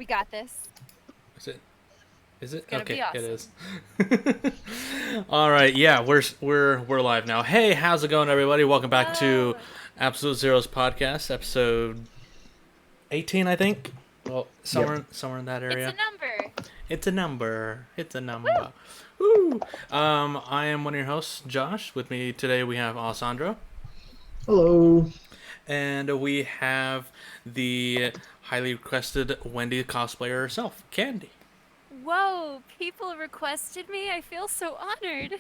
We got this. Is it? Is it? It's gonna be Okay, it awesome. is. All right, yeah, we're live now. Hey, how's it going, everybody? Welcome back to Whoa! Absolute Zeros podcast, episode 18, I think. Well, Yep. somewhere in that It's a area. number. It's a number. It's a Woo! number. Woo! I am one of your hosts, Josh. With me today we have Alessandro, Hello. and we have the highly requested Wendy cosplayer herself, Candy. Whoa! People requested me. I feel so honored.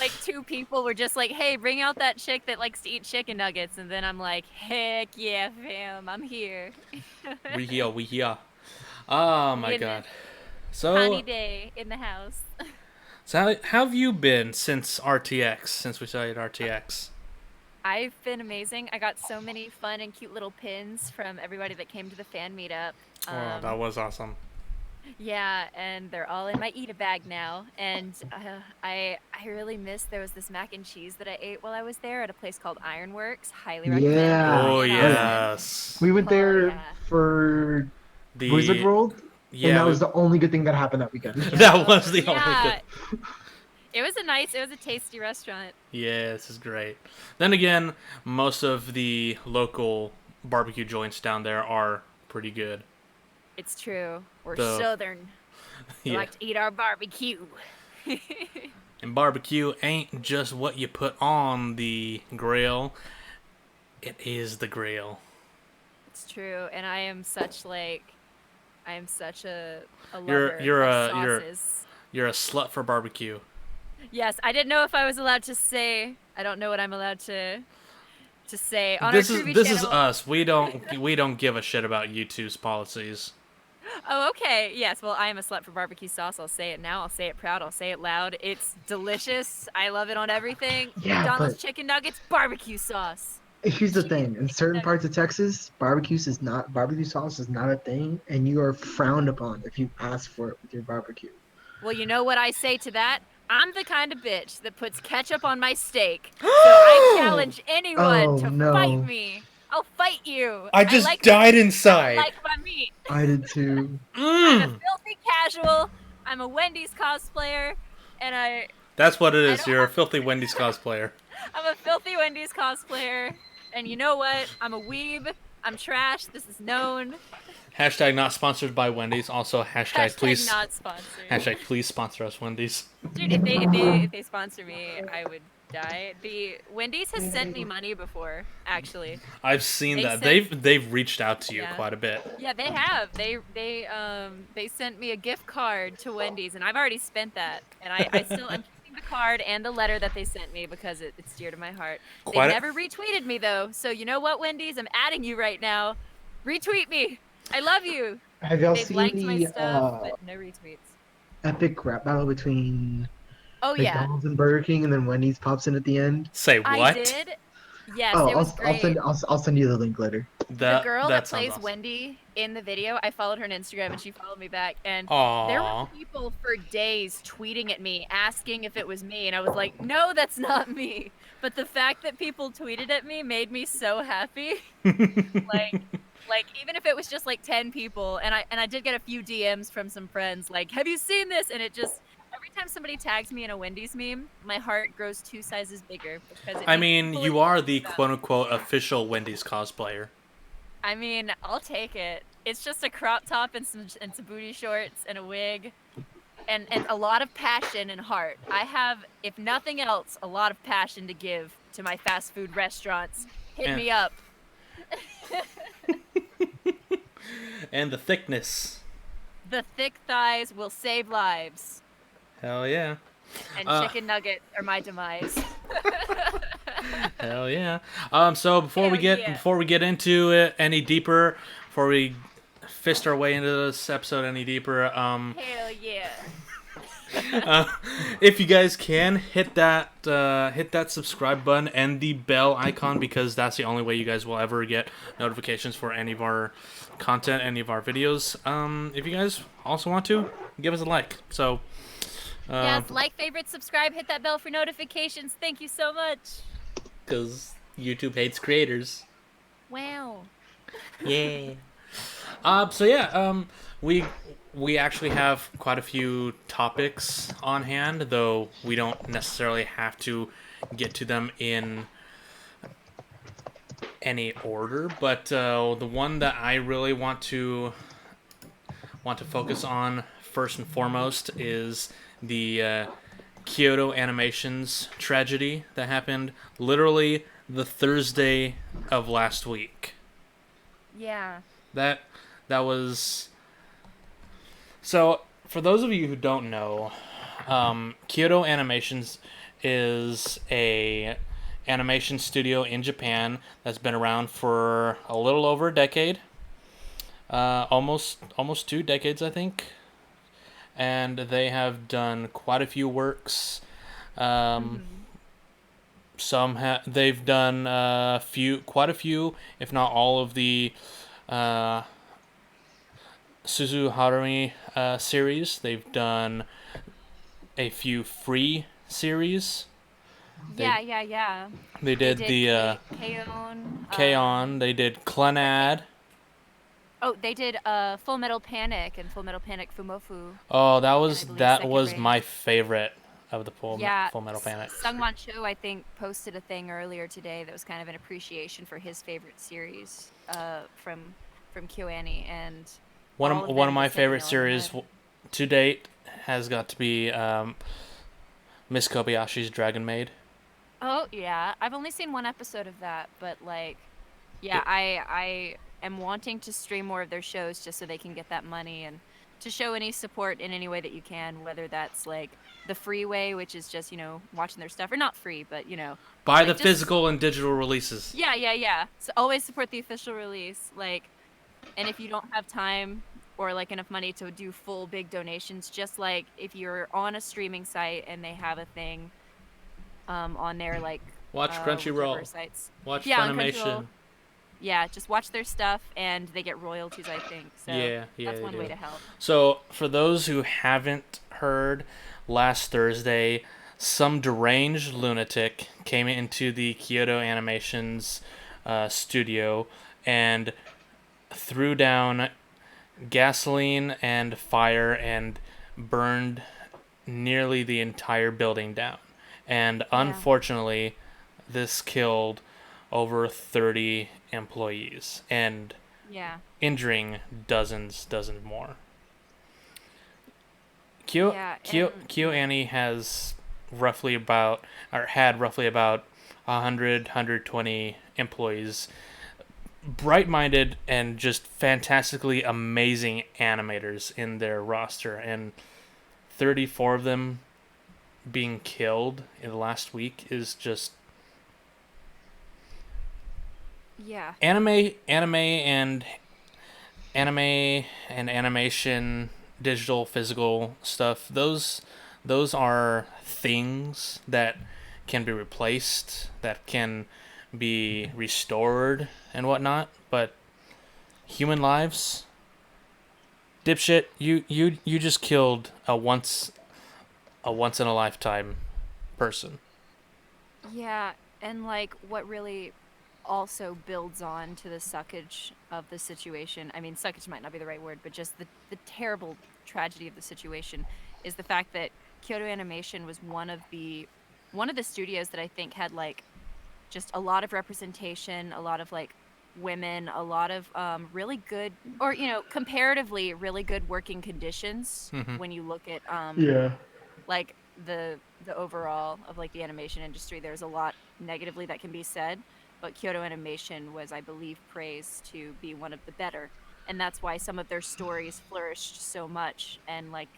Like two people were just like, "Hey, bring out that chick that likes to eat chicken nuggets," and then I'm like, "Heck yeah, fam! I'm here." We here. Oh my You know, god. Connie So, Day in the house. how have you been since RTX? Since we started RTX? I've been amazing. I got so many fun and cute little pins from everybody that came to the fan meetup. Oh, that was awesome. Yeah, and they're all in my eat a bag now. And I really miss there was this mac and cheese that I ate while I was there at a place called Ironworks. Highly recommend if you're Yeah. Oh in Oh yeah. Austin. yes. We went Oh there yeah. for Wizard The World, and yeah, that was the only good thing that happened that weekend. that was the only good. Yeah. It was a tasty restaurant. Yeah, this is great. Then again, most of the local barbecue joints down there are pretty good. It's true. We're The southern. We yeah, like to eat our barbecue. and barbecue ain't just what you put on the grill; it is the grill. It's true. And I am such a You're lover you're of a you're sauces. you're a slut for barbecue. Yes, I didn't know if I was allowed to say. I don't know what I'm allowed to say on our Truvy This is channel. us. We don't give a shit about YouTube's policies. Oh, okay. Yes. Well, I am a slut for barbecue sauce. I'll say it now. I'll say it proud. I'll say it loud. It's delicious. I love it on everything. Yeah, McDonald's but chicken nuggets, barbecue sauce. here's the Chicken thing: in certain nuggets. parts of Texas, barbecue sauce is not a thing, and you are frowned upon if you ask for it with your barbecue. Well, you know what I say to that? I'm the kind of bitch that puts ketchup on my steak. So I challenge anyone Oh to fight no, me. I'll fight you. I I just like my died meat. I inside. like my meat. I did too. I'm a Mm. filthy casual. I'm a Wendy's cosplayer, and That's what it I is. don't You're a have. filthy Wendy's cosplayer. I'm a filthy Wendy's cosplayer, and you know what? I'm a weeb. I'm trash. This is known. Hashtag not sponsored by Wendy's. Also Hashtag not sponsored. hashtag please sponsor us, Wendy's. Dude, if they sponsor me, I would die. The Wendy's has sent me money before, actually. I've seen They that. sent They've reached out to you yeah. quite a bit. Yeah, they have. They sent me a gift card to Wendy's, and I've already spent that. And I'm keeping the card and the letter that they sent me because it's dear to my heart. They've Quite a, never retweeted me though. So you know what, Wendy's? I'm adding you right now. Retweet me. I love you. Have y'all They've seen liked my the stuff, but no retweets. epic rap battle between Oh yeah, McDonald's and Burger King, and then Wendy's pops in at the end? say I what? did. Yes, Oh, it was great. I'll send you the link later. The girl that sounds plays awesome. Wendy in the video, I followed her on Instagram and she followed me back. And there were Aww. people for days tweeting at me asking if it was me. And I was like, no, that's not me. But the fact that people tweeted at me made me so happy. Like, like even if it was just like 10 people, and I did get a few DMs from some friends like, have you seen this? And it just every time somebody tags me in a Wendy's meme, my heart grows 2 sizes bigger because it I makes mean, people you are the excited about quote unquote official Wendy's cosplayer. I mean, I'll take it. It's just a crop top and some booty shorts and a wig and a lot of passion and heart. I have, if nothing else, a lot of passion to give to my fast food restaurants. Hit And, me up. and the thickness. The thick thighs will save lives. Hell yeah. And Uh, chicken nuggets are my demise. Hell yeah. So Hell yeah. before we get into it any deeper, before we fist our way into this episode any deeper, Hell yeah. if you guys can hit that subscribe button and the bell icon, because that's the only way you guys will ever get notifications for any of our content, any of our videos. If you guys also want to, give us a like. So Yes, like, favorite, subscribe, hit that bell for notifications. Thank you so much. because YouTube hates creators. Wow. Yeah. So yeah, we we actually have quite a few topics on hand, though we don't necessarily have to get to them in any order. But the one that I really want to focus on first and foremost is the Kyoto Animations tragedy that happened literally the Thursday of last week. Yeah. That that was so. For those of you who don't know, Kyoto Animations is a animation studio in Japan that's been around for a little over a decade, almost 2 decades, I think, and they have done quite a few works. Um, Hmm. they've done quite a few, if not all of the uh, Suzu Harumi series. They've done a few free series. They Yeah, yeah, yeah. they They did did the K-On! K-On! They did What came? Clenad. Oh, they did Full Metal Panic and Full Metal Panic Fumofu, Oh, and I believe that Second was Rain. my favorite of the Yeah, Full Metal Panic. Sungwon Cho, I think, posted a thing earlier today that was kind of an appreciation for his favorite series from KyoAni, and all of One of them my just hit the favorite nail on the series head. to date has got to be Miss Kobayashi's Dragon Maid. Oh yeah, I've only seen one episode of that, but like, yeah, It, I am wanting to stream more of their shows just so they can get that money and to show any support in any way that you can, whether that's like the free way, which is just, watching their stuff, or not free, but Buy the like just physical and digital releases. yeah, yeah, yeah. So always support the official release. Like, and if you don't have time or like enough money to do full big donations, just like if you're on a streaming site and they have a thing on their like Watch whichever Crunchyroll. sites. Watch Yeah, on Crunchyroll. Funimation. Yeah, just watch their stuff and they get royalties, I think. So Yeah, yeah, that's they one way do. to help. So, for those who haven't heard, last Thursday, some deranged lunatic came into the Kyoto Animations studio and threw down gasoline and fire and burned nearly the entire building down. And Yeah. unfortunately, this killed over 30 employees and Yeah. injuring dozens more. Yeah, and Kyo Annie has roughly about, or had roughly about 120 employees, bright-minded and just fantastically amazing animators in their roster, and 34 of them being killed in the last week is just yeah. anime and animation, digital, physical stuff. Those are things that can be replaced, that can be restored and whatnot. But human lives, dipshit, you just killed a once in a lifetime person. Yeah, and like what really also builds on to the suckage of the situation. I mean, suckage might not be the right word, but just the terrible tragedy of the situation is the fact that Kyoto Animation was one of the studios that I think had like just a lot of representation, a lot of like women, a lot of really good or comparatively really good working conditions Mm-hmm. when you look at Yeah. like the overall of like the animation industry. There's a lot negatively that can be said, but Kyoto Animation was, I believe, praised to be one of the better, and that's why some of their stories flourished so much, and like,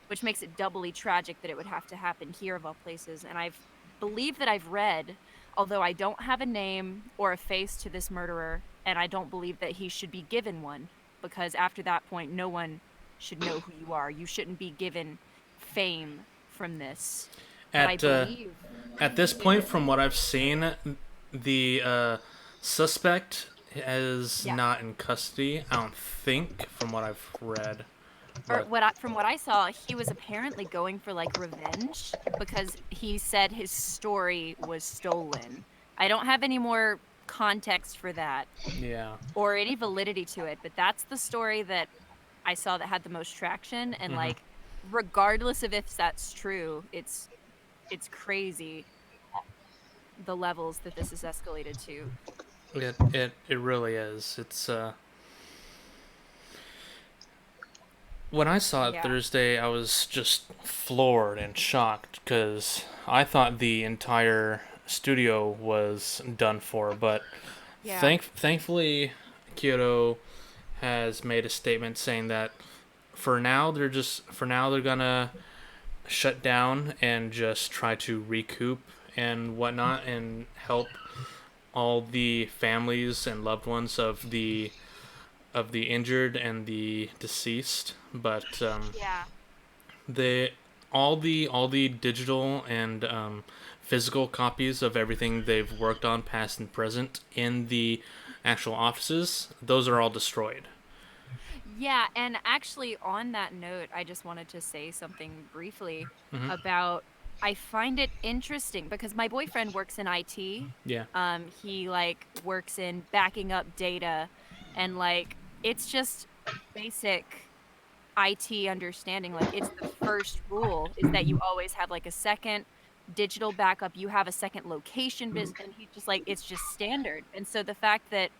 which makes it doubly tragic that it would have to happen here of all places. And I've believe that I've read, although I don't have a name or a face to this murderer, and I don't believe that he should be given one, because after that point, no one should know who you are. You shouldn't be given fame from this. But I At believe at this it point, was, from what I've seen, the suspect is yeah. not in custody. I don't think, from what I've read. Or But from what I saw, he was apparently going for like revenge because he said his story was stolen. I don't have any more context for that Yeah. or any validity to it, but that's the story that I saw that had the most traction. And Mm-hmm. like, regardless of if that's true, it's crazy the levels that this is escalated to. It really is. It's when I saw it Yeah. Thursday, I was just floored and shocked because I thought the entire studio was done for. But Yeah. thankfully, Kyoto has made a statement saying that for now they're gonna shut down and just try to recoup and whatnot and help all the families and loved ones of the injured and the deceased. But Yeah. they all the digital and physical copies of everything they've worked on, past and present, in the actual offices, those are all destroyed. Yeah, and actually on that note, I just wanted to say something briefly Hmm. about I find it interesting because my boyfriend works in IT. Yeah. He like works in backing up data and like it's just basic IT understanding. Like it's the first rule is that you always have like a second digital backup, you have a second location and he's just like it's just standard. And so the fact that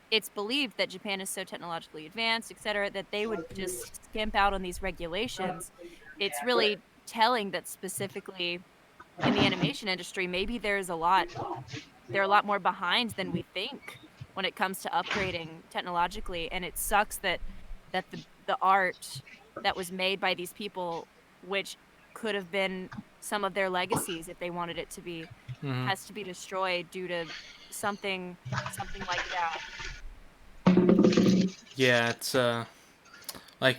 it's believed that Japan is so technologically advanced, et cetera, that they would just skimp out on these regulations. It's really telling that specifically in the animation industry, maybe they're a lot more behind than we think when it comes to upgrading technologically. And it sucks that the art that was made by these people, which could have been some of their legacies if they wanted it to be, Hmm. has to be destroyed due to something like that. Yeah, it's like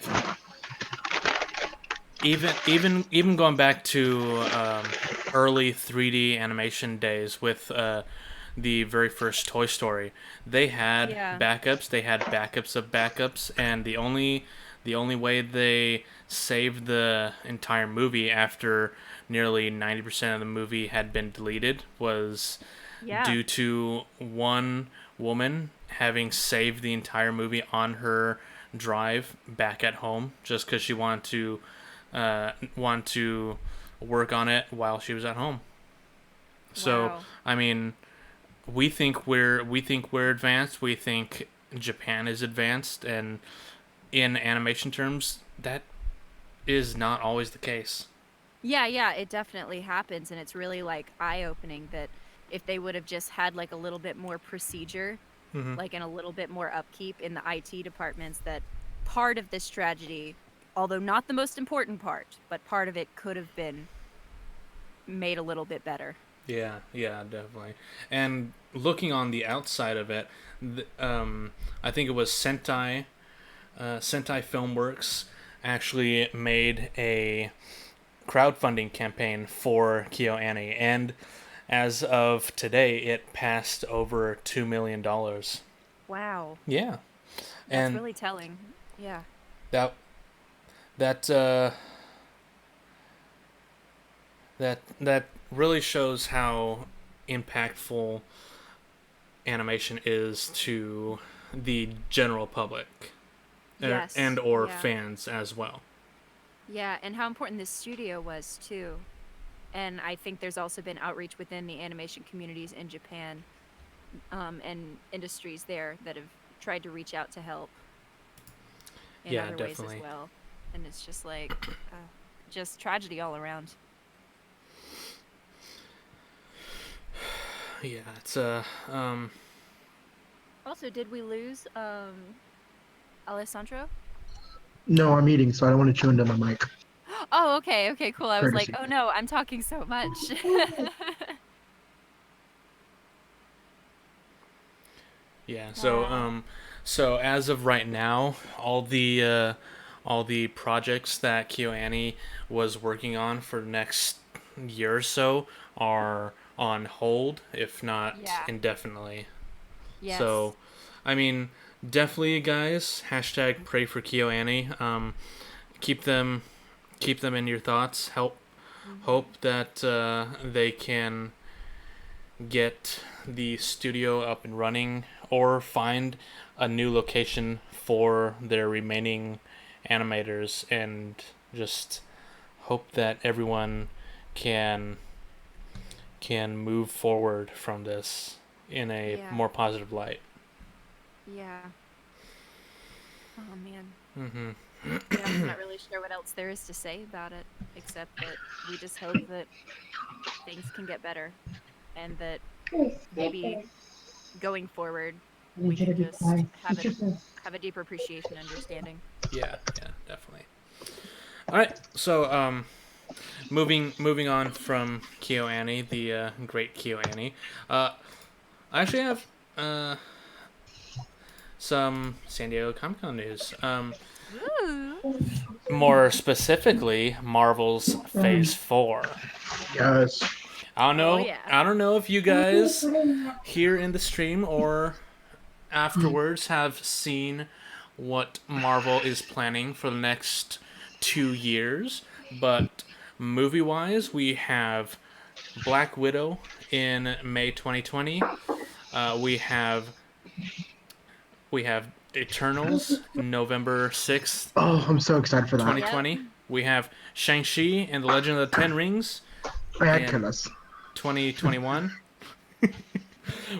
even going back to early 3D animation days with the very first Toy Story, they had Yeah. backups. They had backups of backups, and the only way they saved the entire movie after nearly 90% of the movie had been deleted was Yeah. due to one woman having saved the entire movie on her drive back at home just because she wanted to work on it while she was at home. So Wow. I mean, we think we're advanced. We think Japan is advanced, and in animation terms, that is not always the case. Yeah, yeah, it definitely happens, and it's really like eye-opening that if they would have just had like a little bit more procedure, Mm-hmm. like and a little bit more upkeep in the IT departments, that part of this tragedy, although not the most important part, but part of it could have been made a little bit better. Yeah, yeah, definitely. And looking on the outside of it, I think it was Sentai Filmworks actually made a crowdfunding campaign for KyoAni, and as of today, it passed over $2 million. Wow, Yeah, that's and really telling. Yeah. that that that really shows how impactful animation is to the general public and Yes. or Yeah. fans as well. Yeah, and how important this studio was too. And I think there's also been outreach within the animation communities in Japan, and industries there that have tried to reach out to help in Yeah, other ways as definitely. well. And it's just like, just tragedy all around. Yeah, it's Also, did we lose Alessandro? No, I'm eating, so I don't want to chew into my mic. Oh, okay, okay, cool. I was like, Courtesy. oh no, I'm talking so much. yeah. So Wow. so as of right now, all the projects that KyoAni was working on for the next year or so are on hold, if not Yeah. indefinitely. Yes. So, I mean, definitely, guys. Hashtag pray for KyoAni. Keep them in your thoughts. Hmm. Hope that they can get the studio up and running or find a new location for their remaining animators, and just hope that everyone can move forward from this in a Yeah. more positive light. Yeah. Oh man. Mm-hmm. Yeah, I'm not really sure what else there is to say about it, except that we just hope that things can get better, and that maybe going forward I we need you to can be just quiet. Teach yourself. have a deeper appreciation and understanding. Yeah, definitely. All right, so moving on from KyoAni, the great KyoAni. I actually have some San Diego Comic Con news. Ooh. More specifically, Marvel's Phase 4. Yes. I don't Oh know. yeah. I don't know if you guys here in the stream or afterwards have seen what Marvel is planning for the next 2 years, but movie-wise, we have Black Widow in May 2020. We have Eternals November 6th, Oh, I'm so excited for that. Yep. 2020. We have Shang-Chi and the Legend of the Ten Rings I had in goodness. 2021.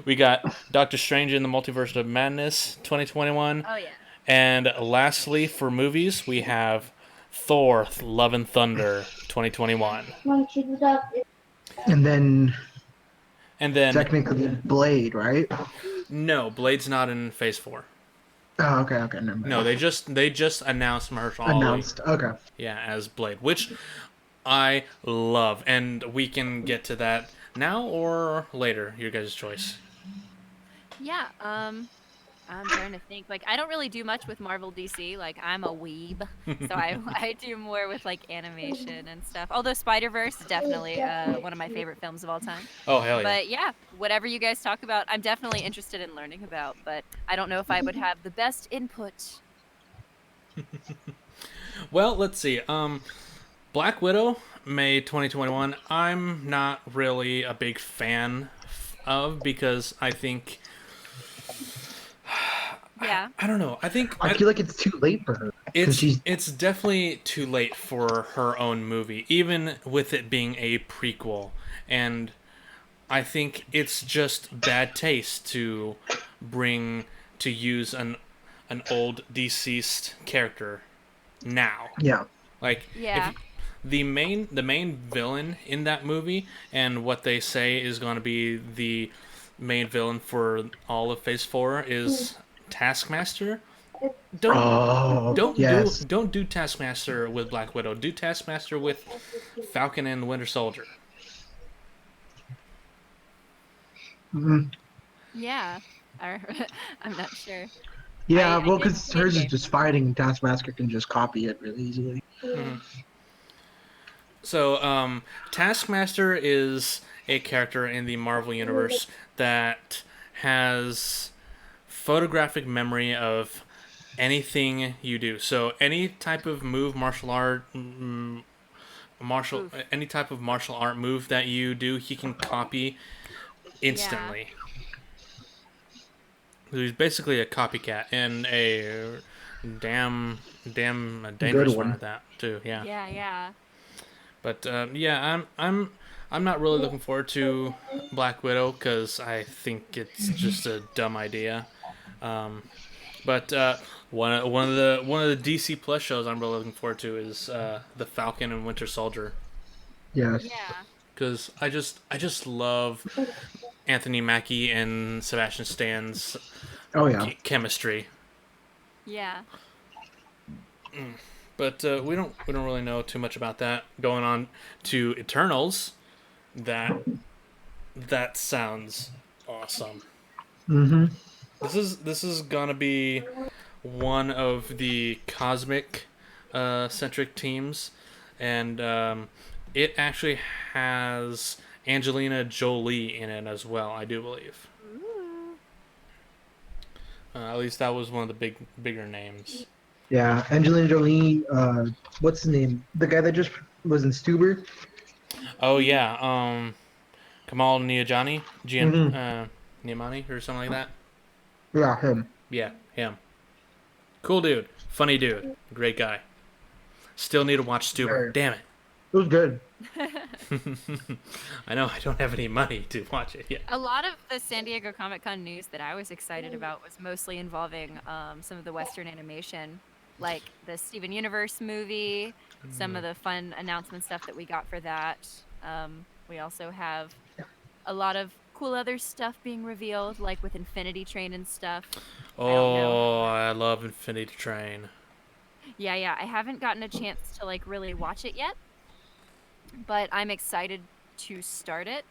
We got Doctor Strange in the Multiverse of Madness 2021. Oh yeah. And lastly, for movies, we have Thor Love and Thunder 2021. And then And then, technically Blade, right? no, Blade's not in Phase 4. Oh, okay, never No, mind. they just announced Mahershala Ali, Announced. Okay. yeah, as Blade, which I love, and we can get to that now or later, your guys' choice. Yeah. I'm trying to think. Like, I don't really do much with Marvel DC. Like, I'm a weeb, so I I do more with like animation and stuff. Although Spider-Verse is definitely one of my favorite films of all time. Oh, hell yeah. But yeah, whatever you guys talk about, I'm definitely interested in learning about. But I don't know if I would have the best input. Well, let's see. Black Widow, May 2021. I'm not really a big fan of, because I think Yeah. I don't know. I think I feel like it's too late for her because it's definitely too late for her own movie, even with it being a prequel. And I think it's just bad taste to bring to use an old deceased character now. yeah. Like, Yeah. if the main villain in that movie, and what they say is going to be the main villain for all of Phase 4, is Taskmaster. Don't Oh, yes. don't do Taskmaster with Black Widow. Do Taskmaster with Falcon and Winter Soldier. Mhm. Yeah. Or, I'm not sure. Yeah, I well, did because see hers is Endgame. just fighting. Taskmaster can just copy it really easily. Mhm. So, Taskmaster is a character in the Marvel Universe that has photographic memory of anything you do. So, any type of move, Oof. any type of martial art move that you do, he can copy Yeah. instantly. So he's basically a copycat, and a damn Good dangerous one one. at that too. Yeah. Yeah. Yeah. But yeah, I'm not really looking forward to Black Widow, because I think it's just a dumb idea. Um, but one of the DC Plus shows I'm really looking forward to is the Falcon and Winter Soldier, Yes. Yeah. because I just love Anthony Mackie and Sebastian Stan's Oh yeah. chemistry. Yeah. But we don't really know too much about that. Going on to Eternals, that sounds awesome. Mm-hmm. This is gonna be one of the cosmic centric teams, and it actually has Angelina Jolie in it as well, I do believe. Ooh. At least that was one of the bigger names. Yeah, Angelina Jolie. What's his name? The guy that just was in Stuber. Oh yeah, Kamal Niamani, Niamani or something like that. Yeah, him. Yeah, him. Cool dude, funny dude, great guy. Still need to watch Stuber. Very. Damn it. It was good. I know I don't have any money to watch it yet. A lot of the San Diego Comic-Con news that I was excited about was mostly involving some of the Western animation, like the Steven Universe movie, some of the fun announcement stuff that we got for that. We also have a lot of cool other stuff being revealed, like with Infinity Train and stuff. I don't know. Oh, I love Infinity Train. Yeah, I haven't gotten a chance to like really watch it yet, but I'm excited to start it.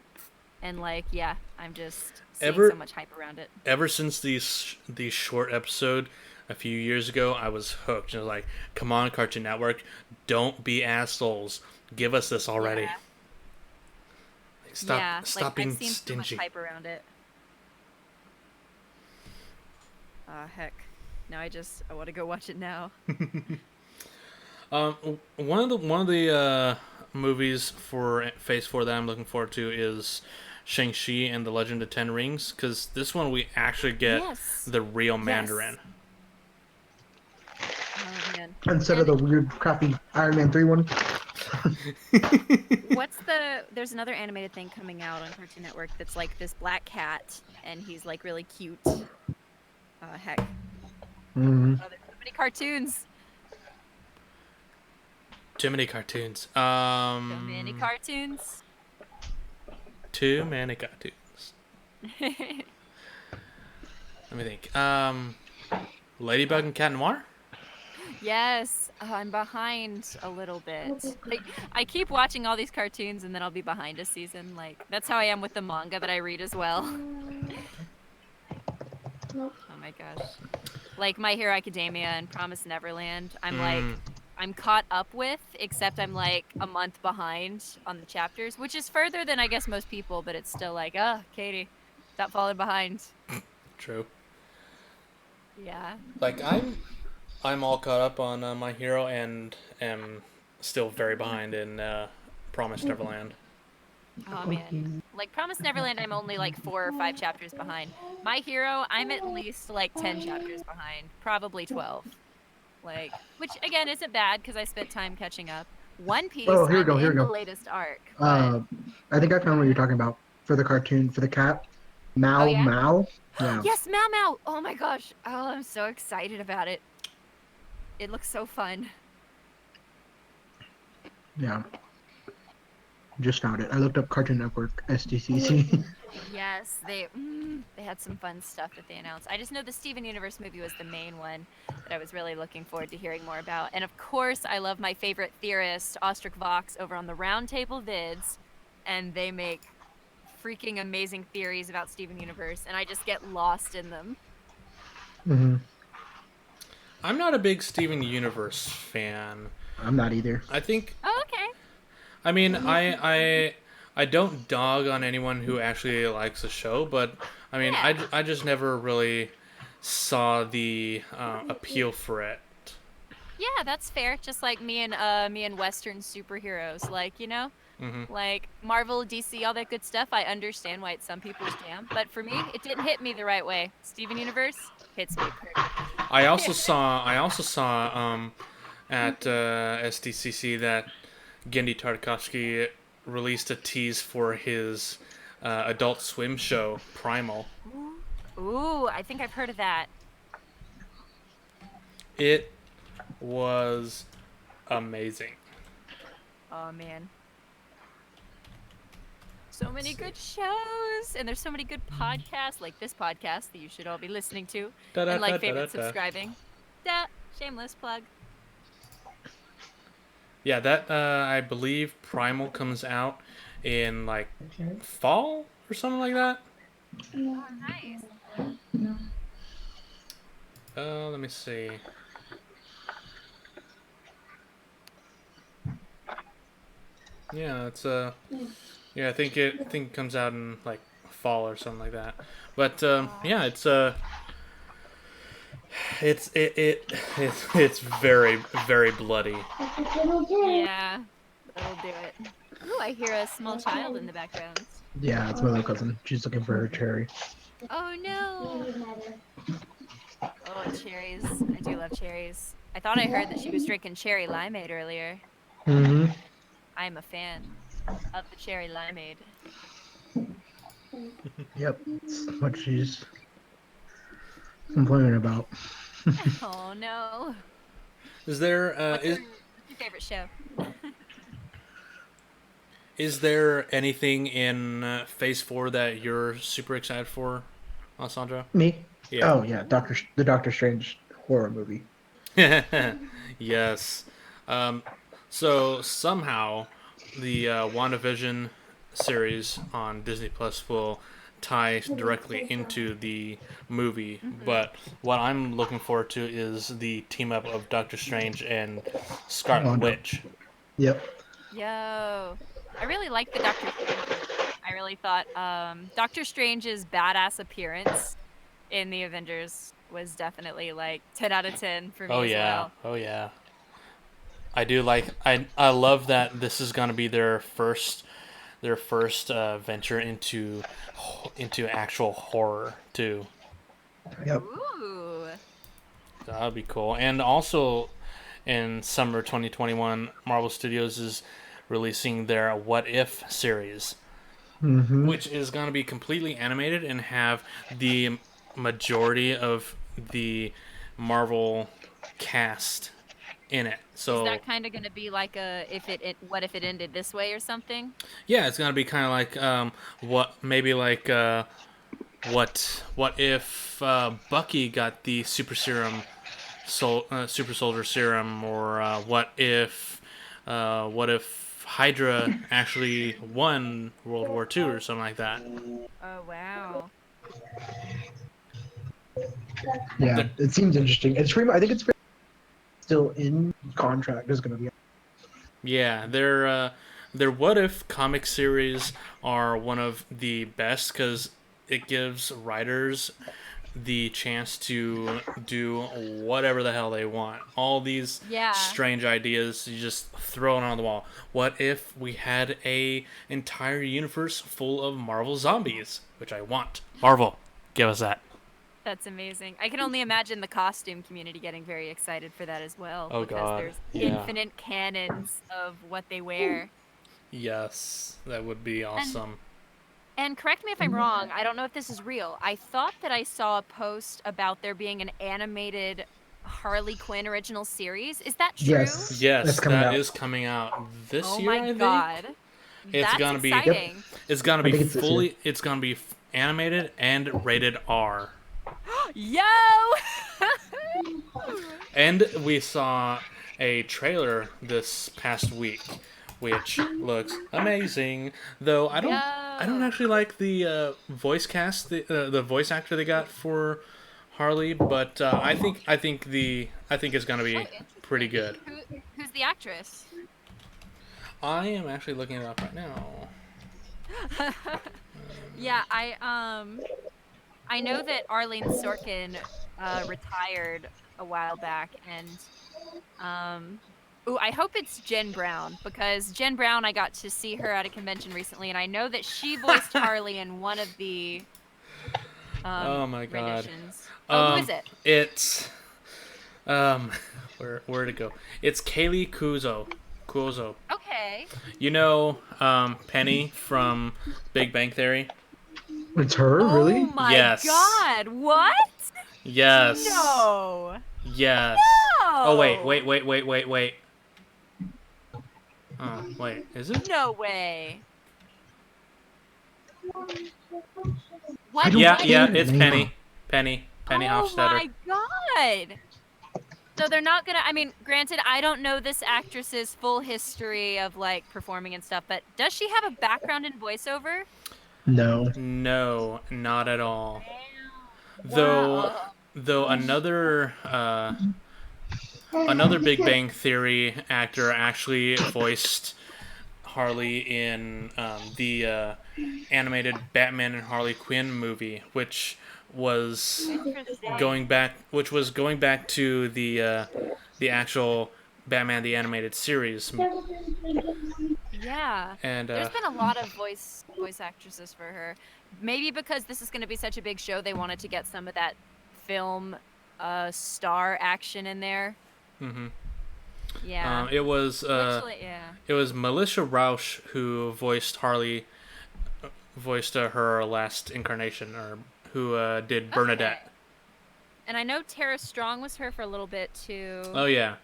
And like, yeah, I'm just seeing so much hype around it. Ever since these short episode a few years ago, I was hooked. And I was like, come on, Cartoon Network, don't be assholes. Give us this already. Yeah. Like, stop being I've seen stingy. so much hype around it. Heck. Now I want to go watch it now. One of the movies for Phase 4 that I'm looking forward to is Shang-Chi and the Legend of Ten Rings, because this one we actually get the real Mandarin. Oh, man. Instead of the weird, crappy Iron Man 3 one. There's another animated thing coming out on Cartoon Network that's like this black cat, and he's like really cute. Heck. Mm-hmm. Oh, there's so many cartoons. Too many cartoons. So many cartoons. Too many cartoons. Let me think. Ladybug and Cat Noir? Yes, I'm behind a little bit. Like, I keep watching all these cartoons and then I'll be behind a season. Like, that's how I am with the manga that I read as well. Oh my gosh. Like My Hero Academia and Promise Neverland, I'm caught up with, except I'm like a month behind on the chapters, which is further than I guess most people, but it's still like, Katie, stop falling behind. True. Yeah. Like I'm all caught up on My Hero and am still very behind in Promise Neverland. Oh man. Like Promise Neverland, I'm only like 4 or 5 chapters behind. My Hero, I'm at least like 10 chapters behind, probably 12. Like, which again isn't bad because I spent time catching up. One Piece, Oh, here we I'm go, here in we the go. latest arc. I think I found what you're talking about for the cartoon, for the cat. Mao Oh, yeah? Mao. Yeah. Yes, Mao Mao! Oh my gosh. Oh, I'm so excited about it. It looks so fun. Yeah. Just found it. I looked up Cartoon Network SDCC. Yes, they had some fun stuff that they announced. I just know the Steven Universe movie was the main one that I was really looking forward to hearing more about. And of course, I love my favorite theorist, Ostrich Vox, over on the Roundtable Vids, and they make freaking amazing theories about Steven Universe, and I just get lost in them. Mm-hmm. I'm not a big Steven Universe fan. I'm not either. I think. Oh, okay. I mean, I don't dog on anyone who actually likes the show, but I mean, Yeah. I just never really saw the appeal for it. Yeah, that's fair. Just like me and Western superheroes, like, you know? Mm-hmm. Like Marvel, DC, all that good stuff. I understand why it's some people's jam, but for me, it didn't hit me the right way. Steven Universe hits me perfect. I also saw at SDCC that Gendy Tartakovsky released a tease for his Adult Swim show, Primal. Ooh, I think I've heard of that. It was amazing. Oh man. So many good shows, and there's so many good podcasts, like this podcast that you should all be listening to, and like favorite subscribing. Shameless plug. Yeah, that I believe Primal comes out in like fall or something like that. Oh, nice. Let me see. Yeah, it's yeah, I think it comes out in like fall or something like that. But yeah, it's very very bloody. Yeah, that'll do it. Ooh, I hear a small child in the background. Yeah, it's my little cousin. She's looking for her cherry. Oh no! Oh, cherries. I do love cherries. I thought I heard that she was drinking cherry limeade earlier. Mm-hmm. I am a fan of the cherry limeade. Yep. That's what she's complaining about. Oh no. Is there What's your favorite show? is there anything in Phase 4 that you're super excited for, Alessandro? Me? Yeah. Oh yeah, the Doctor Strange horror movie. Yes. Um, so somehow the WandaVision series on Disney Plus will tie directly into the movie. But what I'm looking forward to is the team up of Doctor Strange and Scarlet Wanda. Witch. Yep. Yo. I really like the Doctor Strange movie. I really thought Doctor Strange's badass appearance in the Avengers was definitely like 10 out of 10 for Oh me as yeah. well. Oh yeah. I do like I love that this is going to be their first venture into actual horror too. Yep. Ooh. That would be cool. And also in summer 2021, Marvel Studios is releasing their What If series, Mm-hmm. which is going to be completely animated and have the majority of the Marvel cast in it. Is So that kind of going to be like a what if it ended this way or something? yeah, it's going to be kind of like what maybe like what if Bucky got the super soldier serum, or what if Hydra actually won World War II or something like that. Oh wow. Yeah, The- it seems interesting. I think it's still in contract. Is going to be. yeah, their What If comic series are one of the best because it gives writers the chance to do whatever the hell they want. All these Yeah. strange ideas, you just throw it on the wall. What if we had a entire universe full of Marvel zombies, which I want. Marvel, give us that. That's amazing. I can only imagine the costume community getting very excited for that as well Oh because God, there's yeah, infinite cannons of what they wear. yes, that would be And awesome. and correct me if I'm wrong, I don't know if this is real. I thought that I saw a post about there being an animated Harley Quinn original series. Is that true? Yes, that's Yes, coming that out. is coming out this Oh year, my I think. God. It's That's gonna be Yep. exciting. it's gonna I be think it's this year. fully it's gonna be animated and rated R. Yo! And we saw a trailer this past week, which looks amazing. Though I don't Yo! actually like the voice cast, the voice actor they got for Harley, but I think it's gonna Oh, be pretty interesting. good. Who's the actress? I am actually looking it up right now. Yeah, I know that Arlene Sorkin retired a while back, and ooh, I hope it's Jen Brown because Jen Brown, I got to see her at a convention recently, and I know that she voiced Harley in one of the Oh my god. renditions. Oh, who is it? It's um, where'd it go? It's Kaylee Kuzo. Kuzo. Okay. You know, Penny from Big Bang Theory? It's her, Oh really? my Yes. God! What? Yes. No! Yes. Oh, wait, No! wait, wait, wait, wait, wait. Oh, wait, is it? No way! I What? don't Yeah, What? yeah, care. it's Name Penny. her. Penny Oh Hofstadter. my God! So they're not gonna. I mean, granted, I don't know this actress's full history of like performing and stuff, but does she have a background in voiceover? No. No, not at all. Damn. Though, Wow. though another Big Bang Theory actor actually voiced Harley in the animated Batman and Harley Quinn movie, Interesting. which was going back to the actual Batman the animated series. Yeah. And There's been a lot of voice actresses for her. Maybe because this is going to be such a big show, they wanted to get some of that film star action in there. mhm. Yeah. It was Which, yeah. it was Melissa Rauch who voiced Harley, voiced her last incarnation, or who did Bernadette. Okay. And I know Tara Strong was her for a little bit too. Oh yeah,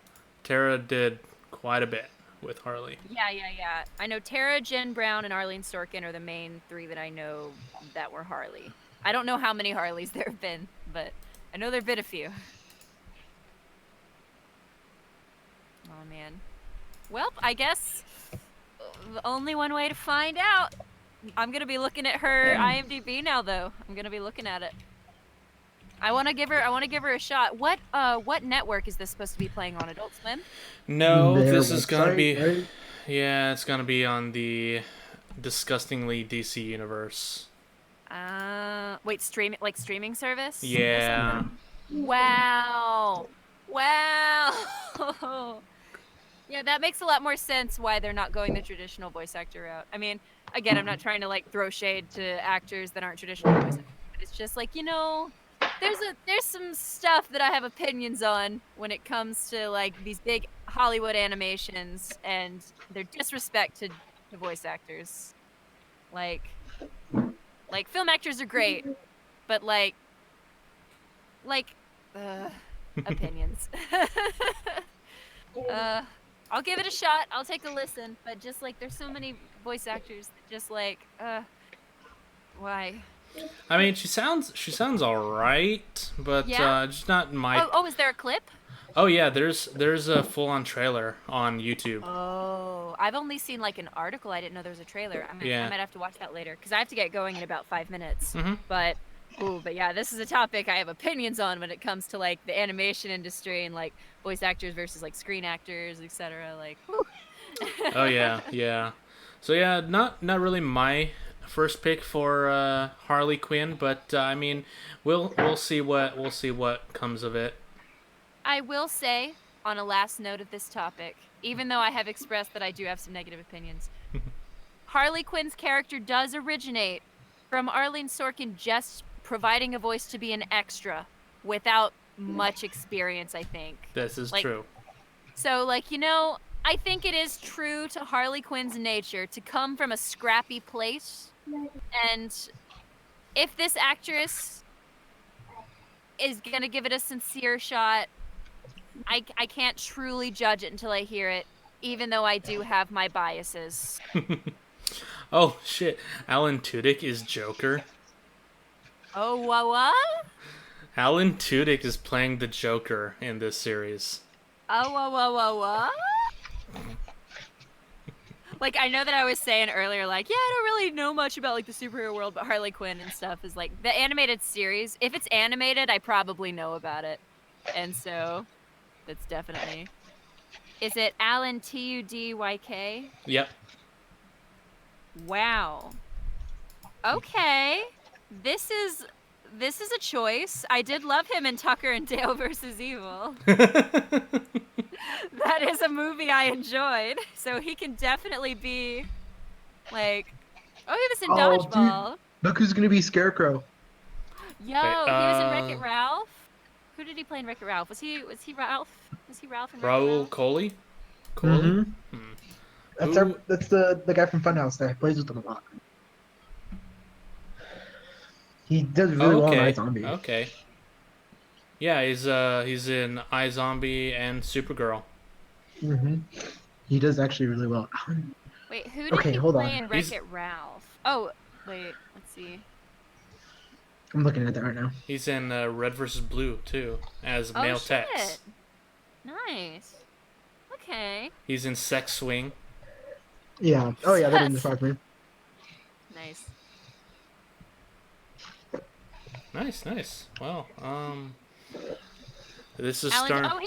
Tara did quite a bit with Harley. Yeah. I know Tara, Jen Brown, and Arlene Sorkin are the main three that I know that were Harley. I don't know how many Harleys there have been, but I know there have been a few. Oh man. Well, I guess only one way to find out. I'm gonna be looking at her IMDb now, though. I'm gonna be looking at it. I want to give her a shot. What network is this supposed to be playing on? Adult Swim? No, Their this is gonna website, be. right? Yeah, it's gonna be on the disgustingly DC universe. Wait, streaming service? Yeah. Wow. Yeah, that makes a lot more sense why they're not going the traditional voice actor route. I mean, again, I'm not trying to like throw shade to actors that aren't traditional voice actors, but it's just like, there's some stuff that I have opinions on when it comes to like these big Hollywood animations and their disrespect to voice actors. Like film actors are great, but opinions. I'll give it a shot. I'll take a listen. But just like, there's so many voice actors that just like, why? I mean, she sounds alright, but Yeah? just not my. Oh, is there a clip? Oh yeah, there's a full on trailer on YouTube. Oh, I've only seen like an article. I didn't know there was a trailer. I might have to watch that later because I have to get going in about 5 minutes. Mhm. But yeah, this is a topic I have opinions on when it comes to like the animation industry and like voice actors versus like screen actors, etc. Like, whew. Oh yeah. So yeah, not really my first pick for Harley Quinn, but I mean, we'll see what comes of it. I will say, on a last note of this topic, even though I have expressed that I do have some negative opinions, Harley Quinn's character does originate from Arlene Sorkin just providing a voice to be an extra without much experience, I think. This is Like, true. So, like, I think it is true to Harley Quinn's nature to come from a scrappy place. And if this actress is going to give it a sincere shot, I can't truly judge it until I hear it, even though I do have my biases. Oh shit, Alan Tudyk is Joker. Oh, what? Alan Tudyk is playing the Joker in this series. Oh, what? Like, I know that I was saying earlier, like, yeah, I don't really know much about, like, the superhero world, but Harley Quinn and stuff is, like, the animated series. If it's animated, I probably know about it. And so, that's definitely... Is it Alan Tudyk? Yep. Wow. Okay. This is a choice. I did love him in Tucker and Dale versus Evil. That is a movie I enjoyed. So he can definitely be like, oh, he was in Dodgeball. Dude, look who's gonna be Scarecrow. Yo, he was in Wreck-It Ralph. Who did he play in Wreck-It Ralph? Was he Ralph? Was he Ralph in Wreck-It Raul Ralph? Coley? That's the guy from Funhouse that plays with them a lot. He does really well in iZombie. Okay. Yeah, he's in iZombie and Supergirl. He does actually really well. Wait, who did he play in Wreck-It Ralph? Oh, wait, let's see. I'm looking at that right now. He's in Red vs. Blue too, as male Tex. Nice. Okay. He's in Sex Swing. Yeah. Oh yeah, that didn't surprise me. Nice. Nice. Well, this is Alan, starting. oh,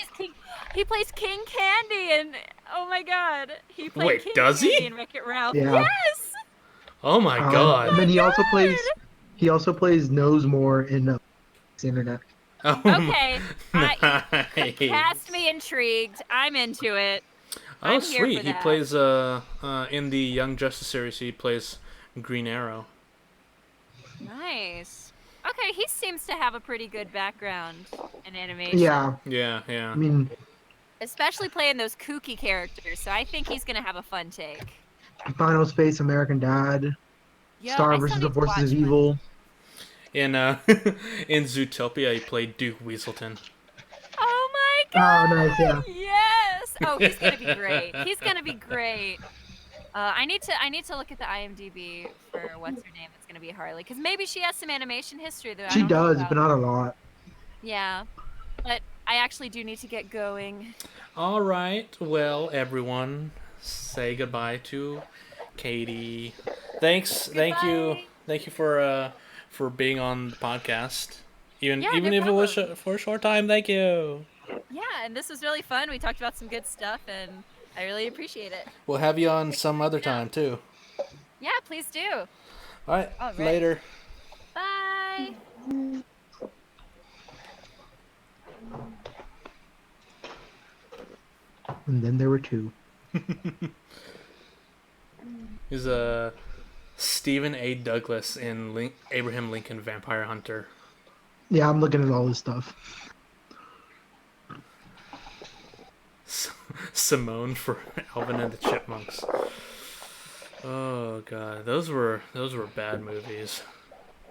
he plays King Candy, and oh my god, he played Wait, King does Candy he? in Wreck-It Ralph. Yeah. Yes. Oh my god. And then he also plays Knowsmore in the internet. Oh Okay, nice. cast me intrigued. I'm into it. Oh, I'm here sweet. for He that. plays in the Young Justice series. He plays Green Arrow. Nice. Okay, he seems to have a pretty good background in animation, Yeah, Yeah, I yeah. mean, especially playing those kooky characters. So I think he's gonna have a fun take. Final Space, American Dad, Yeah, Star I still versus the need to Forces of watch one. Evil. In in Zootopia, he played Duke Weaselton. Oh my Oh, nice, yeah. god! Yes. Oh, he's gonna be great. He's gonna be great. I need to look at the IMDb for what's her name. That's gonna be Harley, because maybe she has some animation history that I She don't know does, about. but not a lot. Yeah, but I actually do need to get going. All right. Well, everyone, say goodbye to Katie. Thanks. Goodbye. Thank you for being on the podcast. Even Yeah, no even if it was problem. for a short time. Thank you. Yeah, and this was really fun. We talked about some good stuff, and I really appreciate it. We'll have you on Thanks for some other reaching out. time too. Yeah, please do. All right. All right. Later. Bye. And then there were two. He's Stephen A. Douglas in Abraham Lincoln Vampire Hunter. Yeah, I'm looking at all this stuff. Simone for Alvin and the Chipmunks. Oh god, those were bad movies.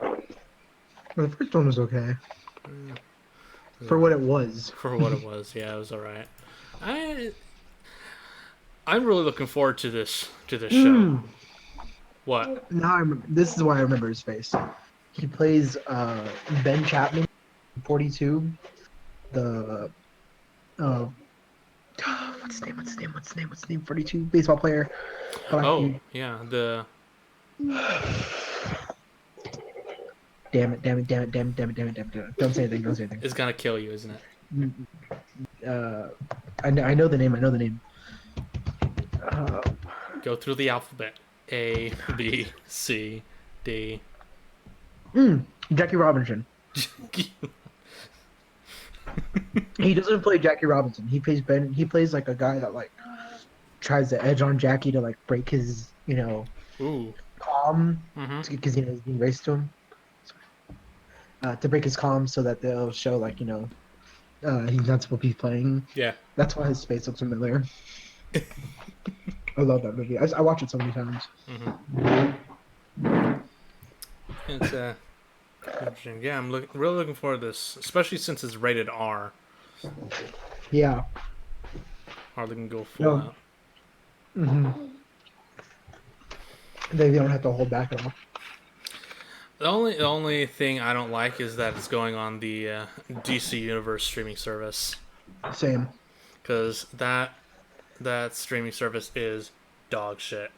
Well, the first one was okay. For what it was. For what it was, yeah, it was alright. I'm really looking forward to this show. What? Now this is why I remember his face. He plays Ben Chapman, 42. The what's his name? 42 baseball player. Black Oh, dude. yeah, the Damn it! Don't say anything. it's gonna kill you, isn't it? I know the name. Go through the alphabet. A, B, C, D. Jackie Robinson. He doesn't play Jackie Robinson. He plays Ben. He plays like a guy that like tries to edge on Jackie to like break his Ooh. calm Mm-hmm. because he's being racist to him. To break his calm so that they'll show like he's not supposed to be playing. Yeah. That's why his face looks familiar. I love that movie. I watch it so many times. Mm-hmm. It's interesting. Yeah, I'm really looking forward to this, especially since it's rated R. Yeah. Hardly can go full out. They don't have to hold back at all. The only thing I don't like is that it's going on the DC Universe streaming service, Same. because that streaming service is dog shit.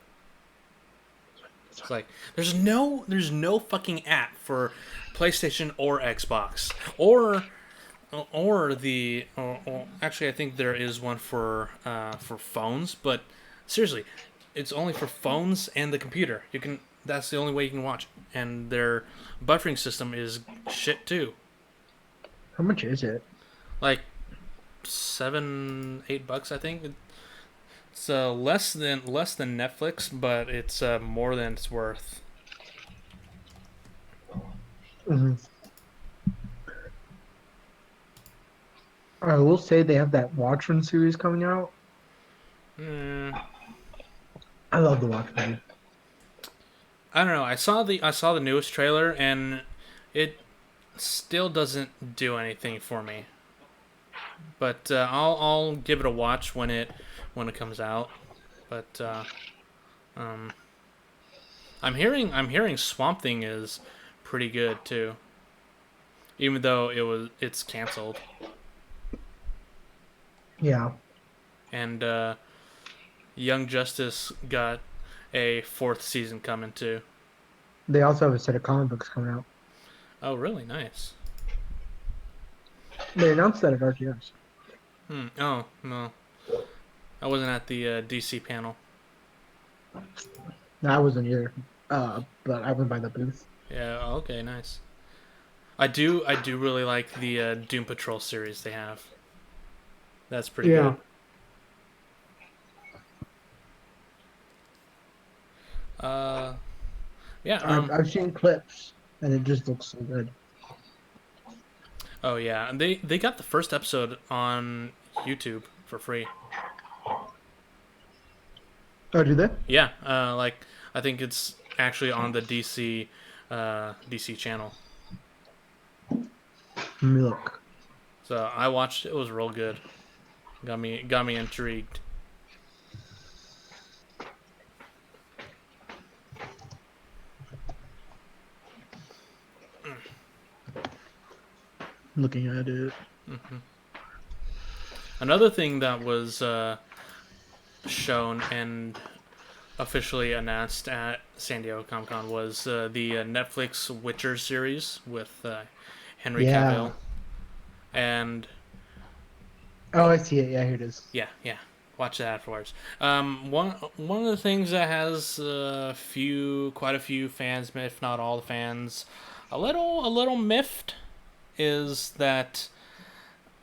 It's like there's no fucking app for PlayStation or Xbox or actually I think there is one for phones, but seriously, it's only for phones and the computer. That's the only way you can watch it. And their buffering system is shit too. How much is it? Like $7-8, I think. It's less than Netflix, but it's more than it's worth. I will say they have that Watchmen series coming out. I love the Watchmen. I don't know. I saw the newest trailer, and it still doesn't do anything for me. But I'll give it a watch when it comes out. But I'm hearing Swamp Thing is pretty good too. Even though it's canceled. Yeah. And Young Justice got a 4th season coming too. They also have a set of comic books coming out. Oh, really? Nice. They announced that at RTS. Oh, no. I wasn't at the DC panel. No, I wasn't either. But I went by the booth. Yeah, okay, nice. I do really like the Doom Patrol series they have. That's pretty good. Yeah. I've seen clips, and it just looks so good. Oh yeah, and they got the first episode on YouTube for free. Oh, do they? Yeah. Like I think it's actually on the DC channel. Let me look. So I watched. It was real good. Got me intrigued. Looking at it. Another thing that was shown and officially announced at San Diego Comic Con was the Netflix Witcher series with Henry Yeah. Cavill, and Oh, I see it. Yeah, here it is. yeah, watch that afterwards. One of the things that has quite a few fans, if not all the fans, a little miffed is that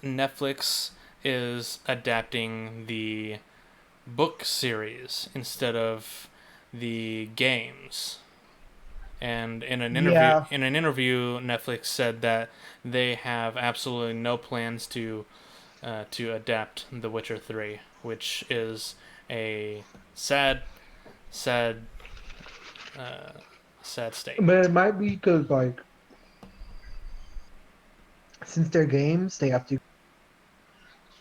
Netflix is adapting the book series instead of the games. And Yeah. in an interview, Netflix said that they have absolutely no plans to adapt The Witcher 3, which is a sad, sad, sad state. But it might be because, like, since they're games, they have to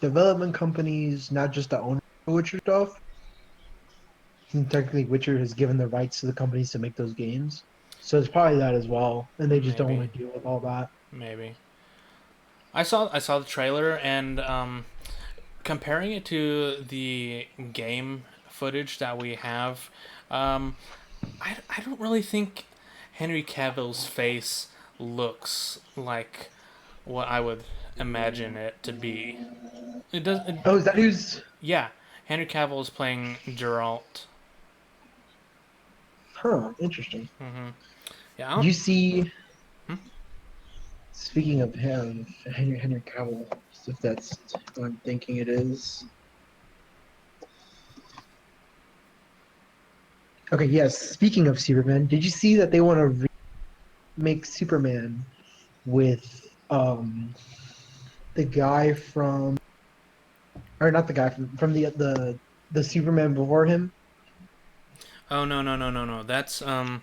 development companies, not just the owner of Witcher stuff. And technically, Witcher has given the rights to the companies to make those games, so it's probably that as well. And they just don't Maybe, want to deal with all that. maybe. I saw the trailer and comparing it to the game footage that we have, I don't really think Henry Cavill's face looks like what I would imagine it to be. It does. Oh, is that who's? Yeah, Henry Cavill is playing Geralt. Huh. Interesting. Yeah, I Do don't, you see? hmm? Speaking of him, Henry Cavill, if that's what I'm thinking it is. Okay, yes. Speaking of Superman, did you see that they want to make Superman with the guy from, or not the guy from the Superman before him? Oh no. That's a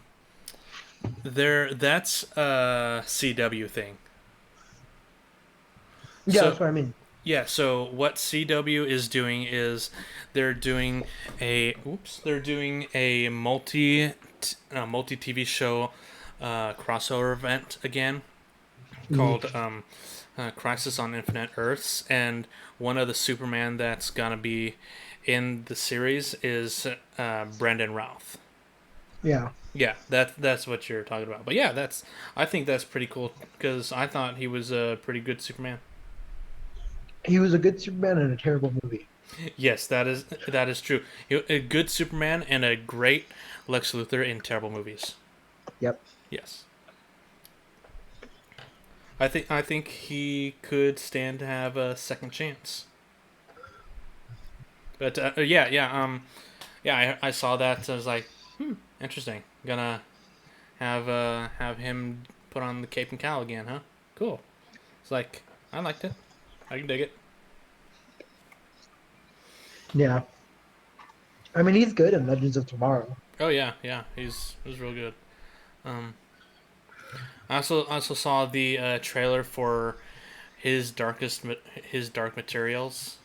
CW thing. Yeah, So that's what I mean. yeah, so what CW is doing is they're doing a multi TV show crossover event again called Crisis on Infinite Earths, and one of the Superman that's gonna be in the series is Brandon Routh. Yeah, Yeah, that's what you're talking about. But yeah, I think that's pretty cool because I thought he was a pretty good Superman. he was a good Superman in a terrible movie. Yes, that is true. A good Superman and a great Lex Luthor in terrible movies. Yep. Yes, I think he could stand to have a second chance. But I saw that. I was like, interesting. Gonna have him put on the cape and cowl again, huh? Cool. It's like I liked it. I can dig it. Yeah. I mean, he's good in Legends of Tomorrow. Oh yeah. He's real good. Um, I also saw the trailer for his Dark Materials.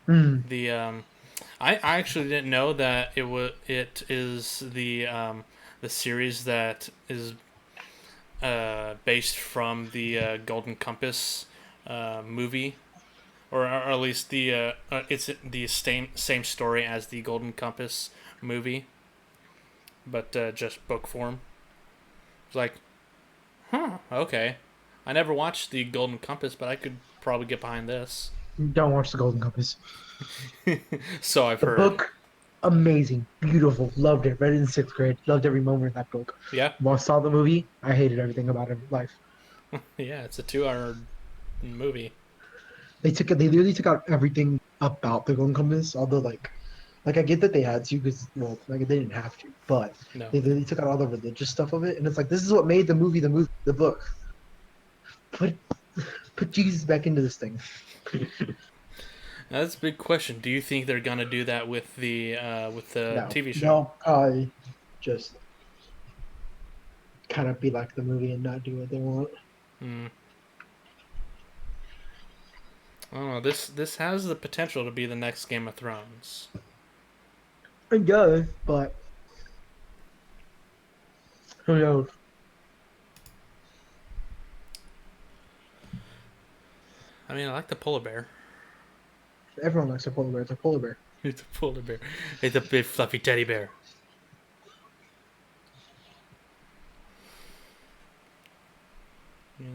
Mm. The I actually didn't know that it is the series that is based from the Golden Compass movie, or at least it's the same story as the Golden Compass movie, but just book form. It's like, okay. I never watched the Golden Compass, but I could probably get behind this. Don't watch the Golden Compass. So I've The heard. book, amazing, beautiful, loved it. Read it in sixth grade, loved every moment of that book. Yeah, When I saw the movie, I hated everything about it. Life. yeah. It's a 2 hour movie. They literally took out everything about the Golden Compass, all the like Like I get that they had to because well, like they didn't have to, but No. they took out all the religious stuff of it, and it's like this is what made the movie, the book. Put put Jesus back into this thing. That's a big question. Do you think they're gonna do that with the No, TV show? they'll probably just kind of be like the movie and not do what they want. Hmm. I don't know. This has the potential to be the next Game of Thrones. I guess, but who knows? I mean, I like the polar bear. Everyone likes a polar bear. It's a polar bear. It's a polar bear. It's a big fluffy teddy bear.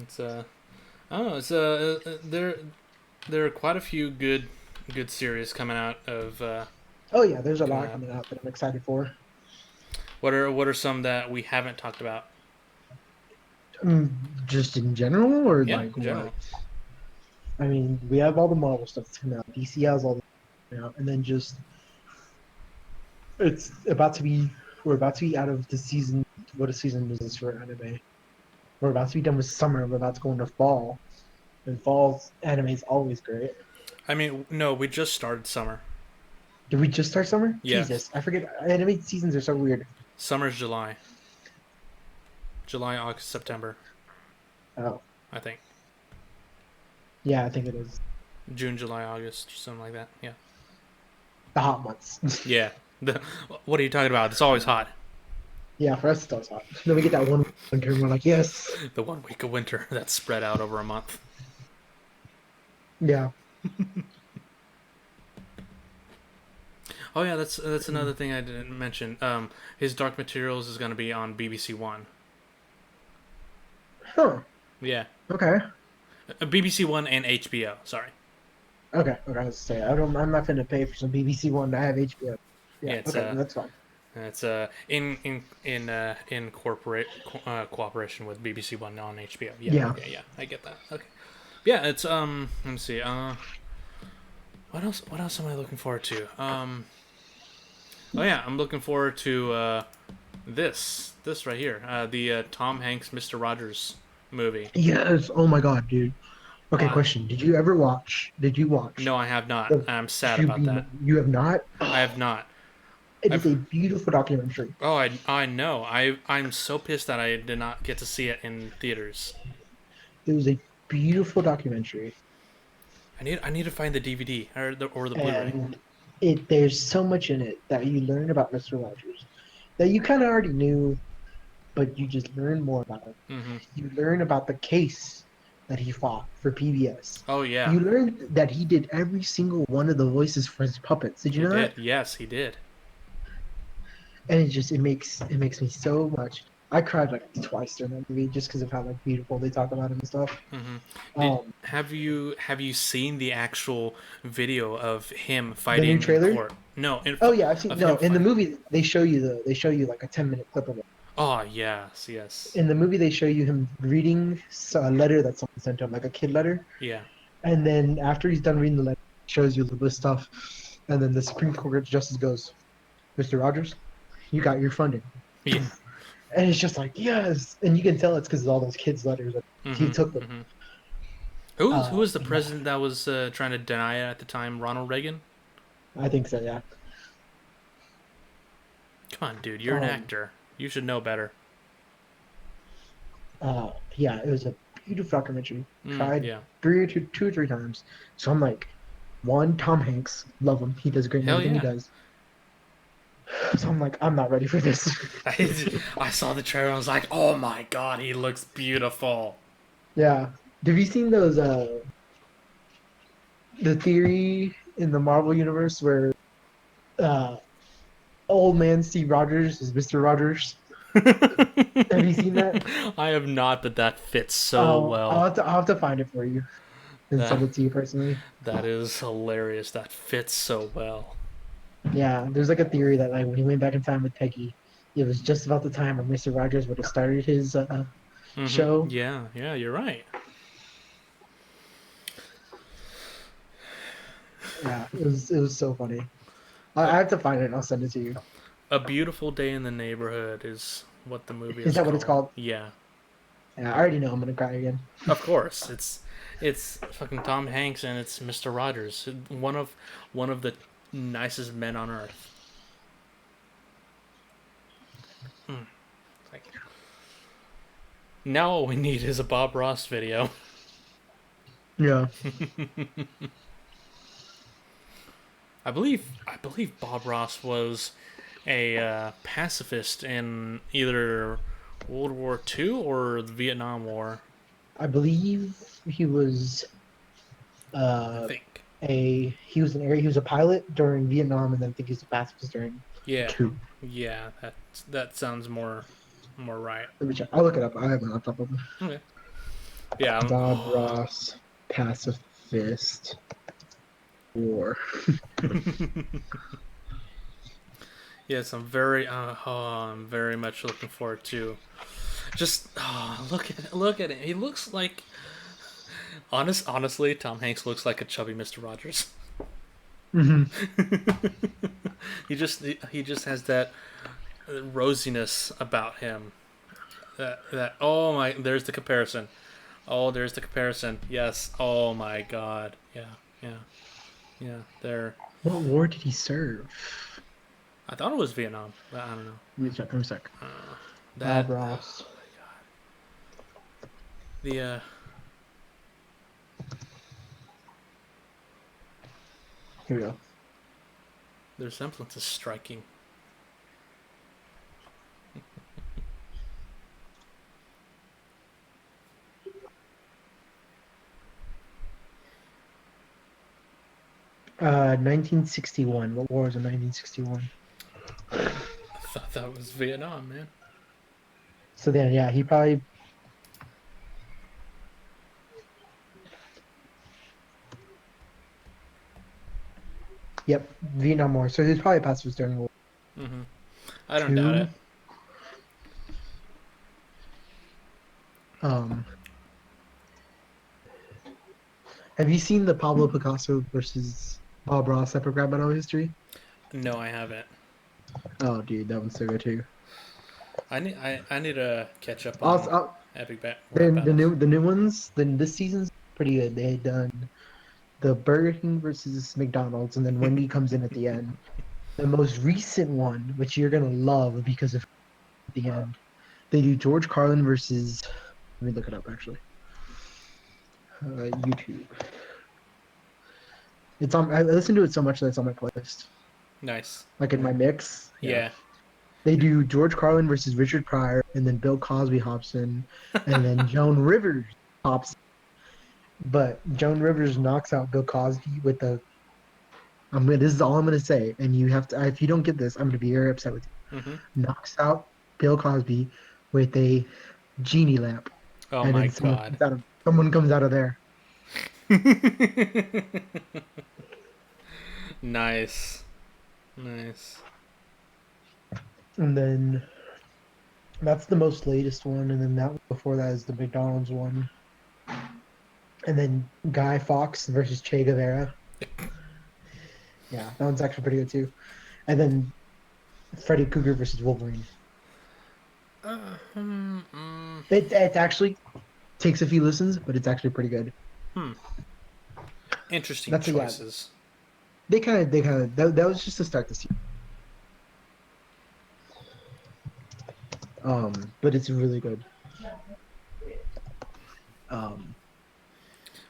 It's I don't know. It's there are quite a few good series coming out of Oh yeah, there's a coming lot out. coming out that I'm excited for. What are some that we haven't talked about? Just in general, or Yeah, like in what? general. I mean, we have all the Marvel stuff that's coming out. DC has all the coming out, and then just it's about to be. We're about to be out of the season. What a season is this for anime? We're about to be done with summer. We're about to go into fall, and fall's anime is always great. I mean, no, we just started summer. Did we just start summer? Yes, Jesus, I forget. Anime seasons are so weird. summer's July. July, August, September. Oh, I think yeah, I think it is June, July, August, or something like that. Yeah. the hot months. Yeah. The, what are you talking about? It's always hot. Yeah, for us it's always hot. Then we get that one winter, and we're like, yes, The 1 week of winter that's spread out over a month. yeah. Oh yeah, that's another thing I didn't mention. His Dark Materials is going to be on BBC One. Huh. Yeah, Okay. BBC One and HBO. Sorry. Okay. Okay. I was say I don't. I'm not gonna pay for some BBC One to have HBO. Yeah, Yeah. it's Okay. That's fine. it's in cooperation with BBC One on HBO. Yeah. Yeah. Okay. Yeah, I get that. Okay. Yeah, it's Let me see. What else? What else am I looking forward to? Oh yeah, I'm looking forward to this right here. The Tom Hanks Mr. Rogers movie. Yes. Oh my God, dude. Okay. Uh, Question. Did you ever watch? Did you watch no, I have not. the I'm sad about Tubi? that. You have not. I have not. It is I've a beautiful documentary. Oh, I know. I'm so pissed that I did not get to see it in theaters. It was a beautiful documentary, I need to find the DVD or the Blu-ray. and there's so much in it that you learn about Mr. Rogers that you kind of already knew, but you just learn more about it. Hmm. You learn about the case that he fought for PBS. Oh yeah, You learn that he did every single one of the voices for his puppets. Did you he know did. that? Yes, he did. And it makes me so much. I cried like twice during that movie just because of how like beautiful they talk about him and stuff. Hmm. Um, Have you seen the actual video of him the new fighting in trailer. court? No, Oh yeah, I've seen. of No, him in the fight- movie they show you like a 10-minute clip of it. Oh yes, yes, In the movie they show you him reading a letter that someone sent to him, like a kid letter, yeah. and then after he's done reading the letter, it shows you a little bit of stuff, and then the Supreme Court justice goes, "Mr. Rogers, you got your funding." Yeah. And it's just like yes, and you can tell it's because of all those kids' letters that he took them. Hmm. Who was the president that was trying to deny it at the time? Ronald Reagan. I think so, yeah. Come on, dude. You're an Um, actor. You should know better. Yeah, it was a beautiful documentary. Tried Yeah. two or three times. So I'm like, one, Tom Hanks, love him. He does great in Hell everything yeah. he does. So I'm like, I'm not ready for this. I saw the trailer. I was like, oh my god, he looks beautiful. Yeah. Have you seen those the theory in the Marvel universe where uh old man Steve Rogers is Mr. Rogers? Have you seen that? I have not, but that fits so well. I'll have to find it for you and send it to you personally. That is hilarious. That fits so well. Yeah, there's like a theory that like when he went back in time with Peggy, it was just about the time when Mr. Rogers would have started his show. Yeah, yeah, you're right. Yeah, it was so funny. I have to find it and I'll send it to you. A Beautiful Day in the Neighborhood is what the movie is Is that what it's called? Yeah. Yeah, I already know I'm gonna cry again. Of course, it's fucking Tom Hanks and it's Mr. Rogers, one of the nicest men on earth. Like, now all we need is a Bob Ross video. Yeah. I believe Bob Ross was a pacifist in either World War II or the Vietnam War. I believe he was I uh think. he was a pilot during Vietnam, and then I think he was a pacifist during the Yeah, coup. yeah. That sounds more right. Let me check. I'll look it up. I have my laptop open. Okay. Yeah. Bob Ross, pacifist, war. Yes, I'm very much looking forward to. Just look at him. He looks like honestly, Tom Hanks looks like a chubby Mr. Rogers. Hmm. he just has that rosiness about him. That oh my, there's the comparison. Oh, there's the comparison. Yes. Oh my God. Yeah. Yeah. Yeah. There. What war did he serve? I thought it was Vietnam, but I don't know. Let me check. Let me check. That Bob Ross. the Here we go. their semblance is striking. 1961. What war was in 1961? I thought that was Vietnam, man. So then, yeah, he probably. Yep, Vietnam War. So he's probably a pacifist during World Mm-hmm. I don't War doubt II. it. Um, have you seen the Pablo Picasso versus Bob Ross epic rap battle history? No, I haven't. Oh, dude, that one's so good too. I need to catch up on Also, epic rap then battles. the new ones. Then this season's pretty good. They had done the Burger King versus McDonald's, and then Wendy comes in at the end. The most recent one, which you're gonna love because of the end, they do George Carlin versus. Let me look it up actually. YouTube. It's on. I listen to it so much that it's on my playlist, Nice. like in my mix. Yeah. They do George Carlin versus Richard Pryor, and then Bill Cosby hops in, and then Joan Rivers hops. But Joan Rivers knocks out Bill Cosby with the. This is all I'm gonna say, and you have to. If you don't get this, I'm gonna be very upset with you. Mm-hmm. Knocks out Bill Cosby with a genie lamp, Oh and my then God. someone comes out of there. Nice. Nice. And then that's the most latest one, and then that one before that is the McDonald's one. And then Guy Fawkes versus Che Guevara. Yeah, that one's actually pretty good too. And then Freddy Krueger versus Wolverine. It actually takes a few listens, but it's actually pretty good. Interesting That's choices. They kind of that was just to start the season. But it's really good.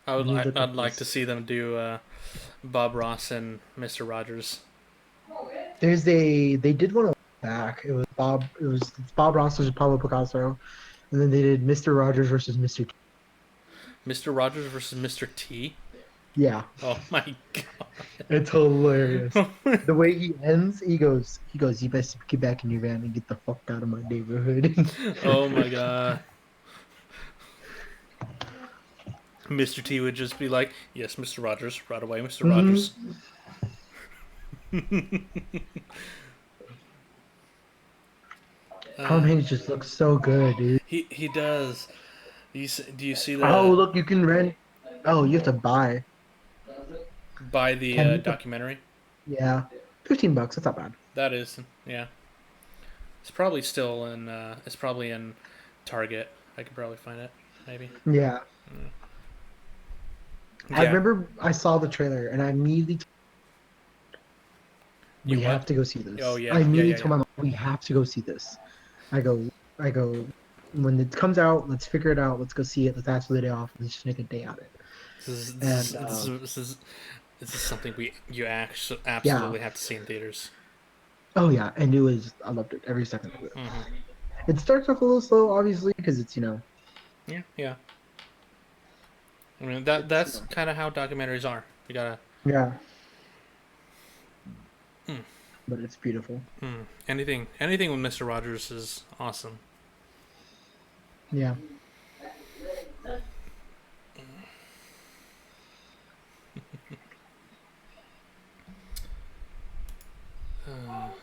I'd like to see them do Bob Ross and Mr. Rogers. They did one back. It was Bob Ross versus Pablo Picasso, and then they did Mr. Rogers versus Mr. T. Mr. Rogers versus Mr. T. Yeah, Oh my God. it's hilarious. The way he ends, he goes, you best get back in your van and get the fuck out of my neighborhood. Oh my God. Mr. T would just be like, "Yes, Mr. Rogers, right away, Mr. Rogers." Tom Hanks just looks so good, dude. He does. Do you see Oh, the look, you can rent. Oh, you have to buy. by the Can you- documentary? Yeah. $15. That's not bad. That is, yeah. It's probably still in. It's probably in Target. I could probably find it, maybe. Yeah. I Yeah. remember I saw the trailer and I immediately You we what? have to go see Oh this. I yeah, yeah, immediately yeah, told yeah. my mom we have to go see this. I go, I go. When it comes out, let's figure it out. Let's go see it. Let's ask for the day off. Let's just make a day out of it. This is this is And this is this is, this is something you actually yeah, absolutely have to see in theaters. oh yeah, and it was. I loved it every second of it. Hmm. It starts off a little slow, obviously, because it's Yeah, yeah. I mean it's that's kind of how documentaries are. You gotta. yeah, Mm, but it's beautiful. anything with Mr. Rogers is awesome. Yeah.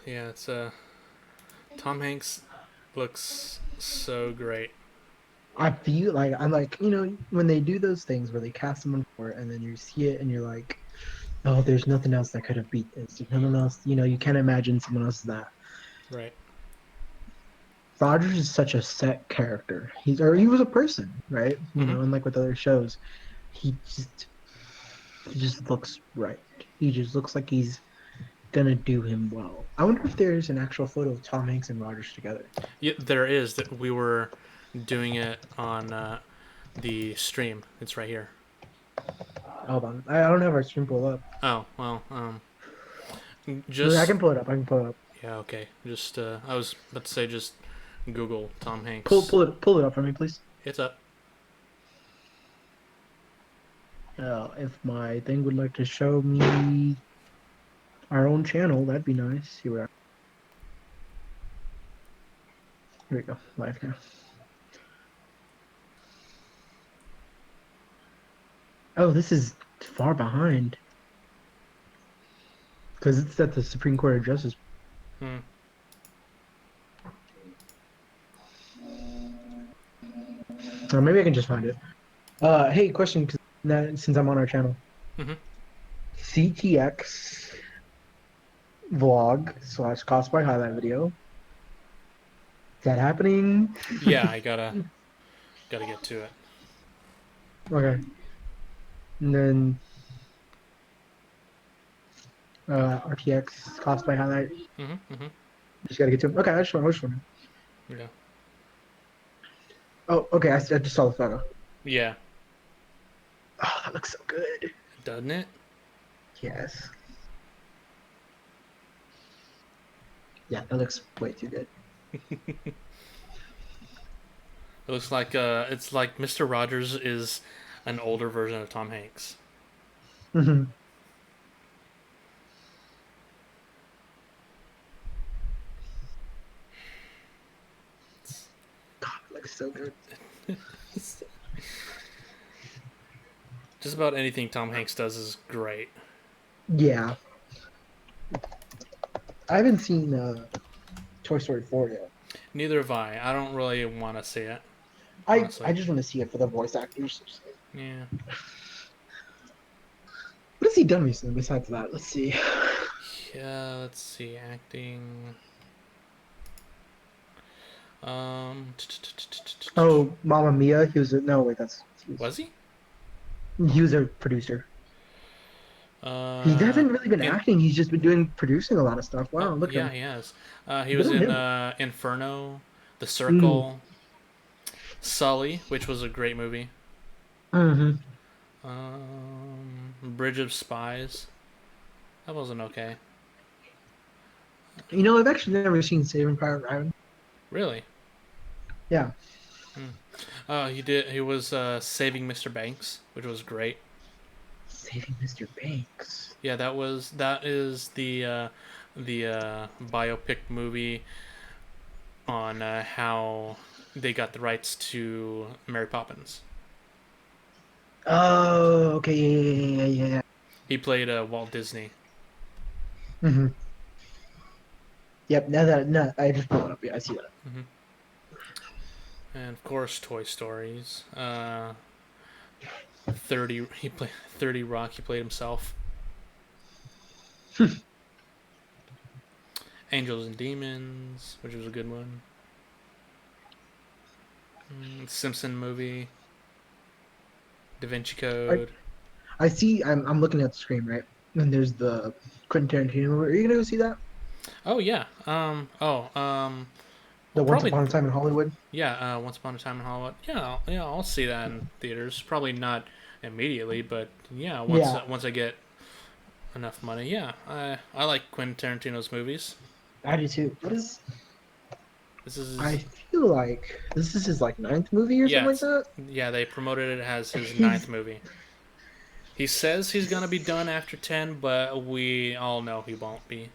Yeah, it's Tom Hanks looks so great. I feel like I'm like, when they do those things where they cast someone for it and then you see it and you're like, oh, there's nothing else that could have beat this. There's nothing else, you can't imagine someone else that. Right. Rogers is such a set character. He was a person, right? Hmm. Unlike with other shows, he just looks right. He just looks like he's gonna do him well. I wonder if there's an actual photo of Tom Hanks and Rogers together. Yeah, there is that we were doing it on the stream. It's right here. Hold on, I don't have our stream pulled up. Oh well, I just can pull it up. I can pull it up. yeah, okay. Just I was about to say just Google Tom Hanks. Pull it up for me, please. It's up. If my thing would like to show me our own channel, that'd be nice. Here we go. Live now. Oh, this is far behind because it's at the Supreme Court of Justice. Hmm. Or maybe I can just find it. Hey, question, since I'm on our channel. Mm-hmm. CTX vlog / cosplay highlight video. Is that happening? Yeah, I gotta get to it. Okay. And then RTX cosplay highlight. Mm-hmm. Mm-hmm. Just gotta get to him. Okay, I just want. Yeah. Oh, okay. I just saw the photo. Yeah. Oh, that looks so good. Doesn't it? Yes. Yeah, that looks way too good. It looks like it's like Mr. Rogers is an older version of Tom Hanks. Mm-hmm. God, it looks so good. Just about anything Tom Hanks does is great. Yeah. I haven't seen Toy Story 4 yet. Neither have I. I don't really want to see it. I Honestly. just want to see it for the voice actors. Yeah. What has he done recently besides that? Let's see. Yeah, let's see. Acting. Um. Oh, Mamma Mia. He was a, no wait. Was he? He was a producer. He He hasn't really been acting. He's just been producing a lot of stuff. Wow, look yeah, at him. he has. He Good was on in him. Inferno, The Circle, Sully, which was a great movie. Mm-hmm. Bridge of Spies. That wasn't okay. I've actually never seen Saving Private Ryan. Really? Yeah. He was Saving Mr. Banks, which was great. Saving Mr. Banks. Yeah, that is the biopic movie on how they got the rights to Mary Poppins. Oh, okay. Yeah. He played Walt Disney. Mm-hmm. Yep. No, I just pulled it up. Yeah, I see that. Mm-hmm. And of course, Toy Stories. 30 Rock. He played himself. Angels and Demons, which was a good one. Simpson movie. Da Vinci Code. I see. I'm looking at the screen, right? And there's the Quentin Tarantino movie. Are you gonna go see that? Oh yeah. The Well, Once probably. Upon a Time in Hollywood. Yeah. Once Upon a Time in Hollywood. Yeah. Yeah. I'll see that in theaters. Probably not immediately, but yeah. Yeah, Once I get enough money. Yeah. I like Quentin Tarantino's movies. I do too. What is? This is I feel like this is his like ninth movie or yeah. something like that. Yeah. They promoted it as his ninth He's movie. He says he's gonna be done after 10, but we all know he won't be.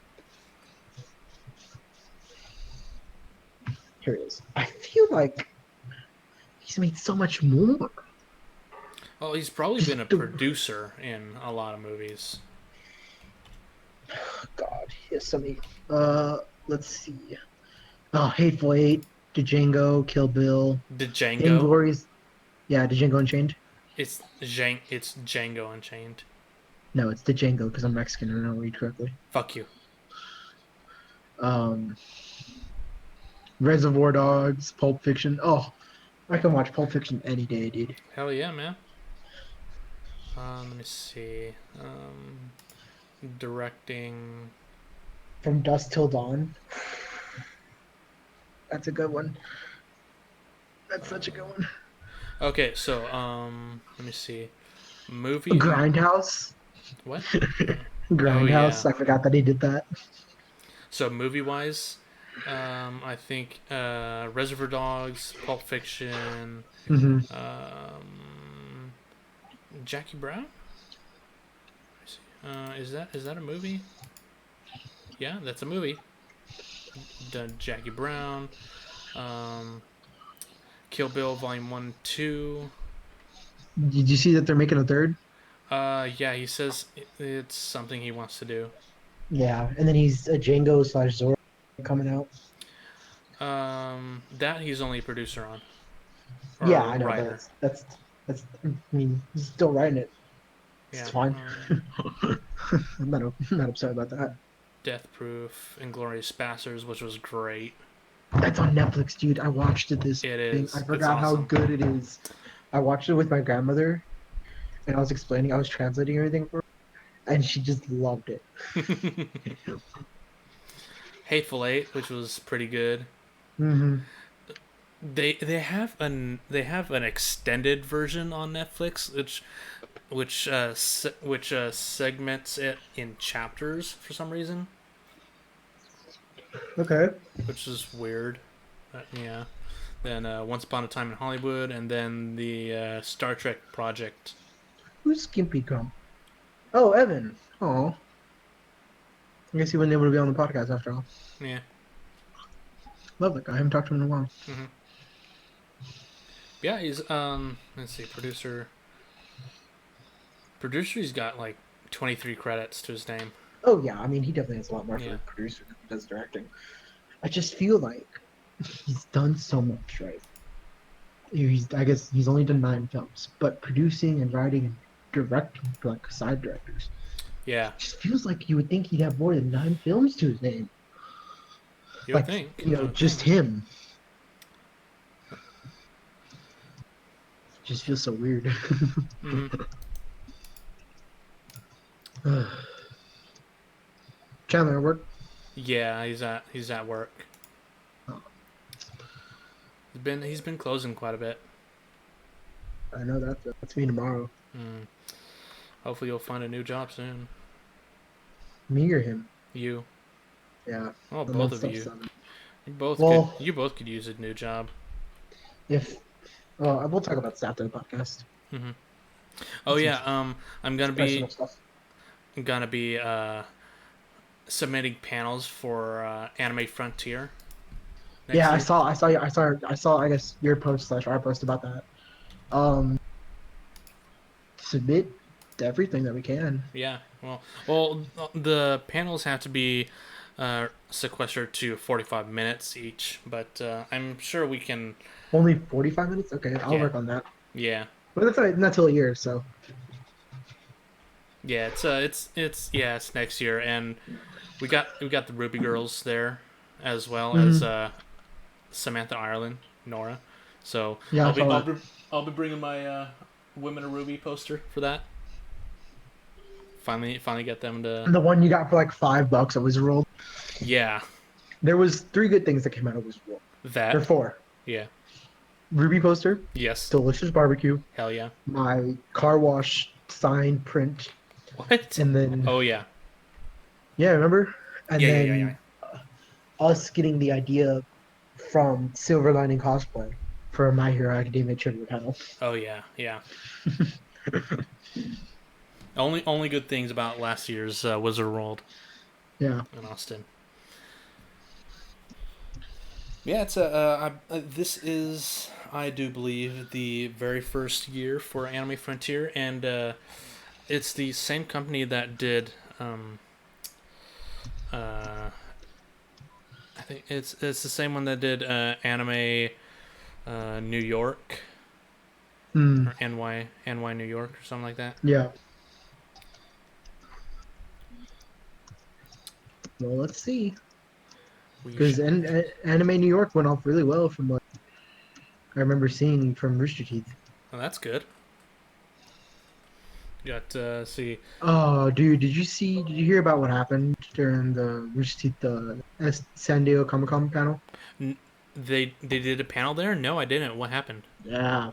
here it is. I feel like he's made so much more. Well, he's probably Just been a the producer in a lot of movies. God, he has so many. Let's see. Oh, Hateful Eight, Django, Kill Bill, Django. Inglourious. Yeah, Django Unchained. It's Django Unchained. No, it's Django because I'm Mexican and I don't read correctly. Fuck you. Um, Reservoir Dogs, Pulp Fiction. Oh, I can watch Pulp Fiction any day, dude. Hell yeah, man. Let me see. Directing. From Dusk Till Dawn. That's a good one. That's such a good one. Okay, so let me see. Movie. Grindhouse. What? Grindhouse. Yeah. I forgot that he did that. So movie wise, I think Reservoir Dogs, Pulp Fiction, Hmm. Jackie Brown. Is that a movie? Yeah, that's a movie. Done Jackie Brown, Kill Bill Volume 1, 2. Did you see that they're making a third? Yeah, he says it's something he wants to do. Yeah, and then he's a Django slash Zorro coming out. That he's only a producer on, Yeah, or I know, but writer. that's. I mean, he's still writing it. It's Yeah. fine. I'm not upset about that. Death Proof, Inglorious Bastards, which was great. That's on Netflix, dude. I watched it this It thing. is. I It's forgot how awesome. good it is. I watched it with my grandmother, and I was explaining. I was translating everything for her, and she just loved it. Hateful Eight, which was pretty good. Hmm. They have an extended version on Netflix, which segments it in chapters for some reason, Okay. which is weird. Yeah. Then Once Upon a Time in Hollywood, and then the Star Trek project. Who's Skimpy Crumb? Oh, Evan. Oh, I guess he wasn't able to be on the podcast after all. Yeah. Love that guy. I haven't talked to him in a while. Hmm. Yeah, he's let's see, producer. Producer's got like 23 credits to his name. Oh yeah, I mean he definitely has a lot more for Yeah. a producer than he does directing. I just feel like he's done so much, right? I guess he's only done 9 films, but producing and writing and directing for like side directors. Yeah, It just feels like you would think he'd have more than 9 films to his name. you would Like think. you know, just him. It just feels so weird. Hmm. Chandler at work. Yeah, he's at work. Oh, He's been closing quite a bit. I know that's me tomorrow. Mm. Hopefully you'll find a new job soon. Me or him? You. Yeah. Oh, the both month of stuff's you. done. You Well, both could use a new job. if we'll talk about this after the podcast. Hmm. Oh Some yeah. I'm personal stuff. gonna be submitting panels for Anime Frontier. Yeah, Year. I saw. I guess your post slash our post about that. Um, submit everything that we can. Yeah. Well, the panels have to be sequestered to 45 minutes each, but I'm sure we can. Only 45 minutes. Okay, I'll Yeah. work on that. Yeah. But that's not till a year, so Yeah, it's next year, and we got the Ruby girls there, as well as Hmm. Samantha Ireland, Nora. So Yeah, I I'll be saw I'll that. be I'll be bringing my Women of Ruby poster for that. Finally get them to. And the one you got for like $5 at Wizard World. Yeah, There was three good things that came out of Wizard World. Or that. four. Yeah. Ruby poster, Yes. delicious barbecue, Hell yeah. my car wash sign print, What? and then Oh yeah. yeah, remember? And Yeah. then us getting the idea from Silver Lining Cosplay for My Hero Academia trivia panel. Oh yeah. Only good things about last year's Wizard World Yeah. in Austin. Yeah, it's this is, I do believe, the very first year for Anime Frontier, and it's the same company that did. Uh, I think it's the same one that did Anime New York, Hmm. or NY New York, or something like that. Yeah. Well, let's see. We Because should. Anime New York went off really well from what I remember seeing from Rooster Teeth. Oh, that's good. Got see. Oh, dude, did you hear about what happened during the Rooster Teeth San Diego Comic Con panel? N- they did a panel there. No, I didn't. What happened? Yeah.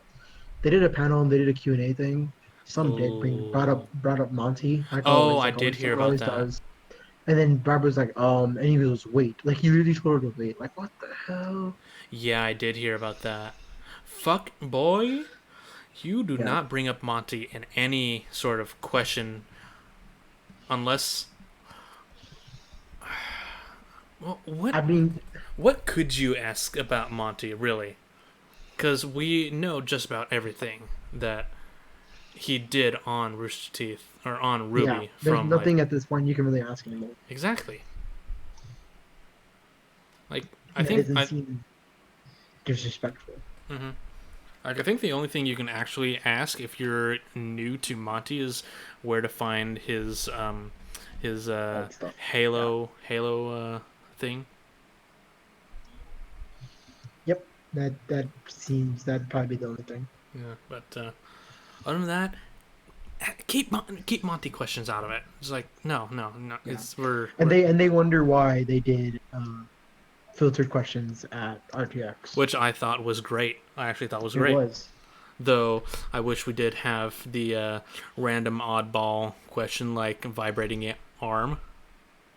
They did a panel and they did a Q&A thing. Some did Oh, brought up Monty, oh, I like did always hear about always that. does. And then Barbara's like, and he goes, wait. Like he really told her to wait. Like, what the hell? Yeah, I did hear about that. Fuck, boy, you do Yeah. not bring up Monty in any sort of question unless. Well, I mean, what could you ask about Monty, really? Because we know just about everything that he did on Rooster Teeth or on yeah. Ruby There's from like nothing at this point you can really ask anymore. exactly. Like I That think doesn't I. seem disrespectful. Mhm. Like I think the only thing you can actually ask if you're new to Monty is where to find his Old stuff. Yeah. Halo thing. Yep. That seems that'd probably be the only thing. Yeah, but other than that, keep Monty questions out of it. It's like no. Yeah. We're And they wonder why they did filtered questions at RTX. which I thought was great. I actually thought was It great. was. Though I wish we did have the random oddball question like vibrating arm.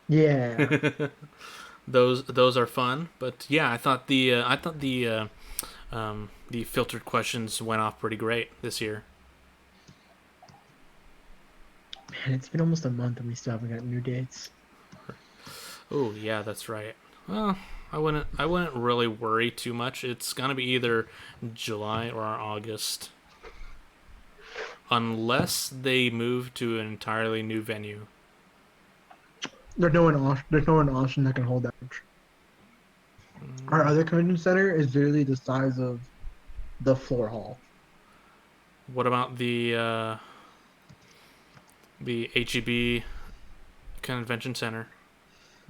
Yeah. Those are fun, but yeah, I thought the filtered questions went off pretty great this year. Man, it's been almost a month and we still haven't got new dates. Oh yeah, that's right. Well, I wouldn't really worry too much. It's gonna be either July or August, unless they move to an entirely new venue. There's no one in Austin that can hold that much. Our other convention center is literally the size of the floor hall. What about the HEB Convention Center?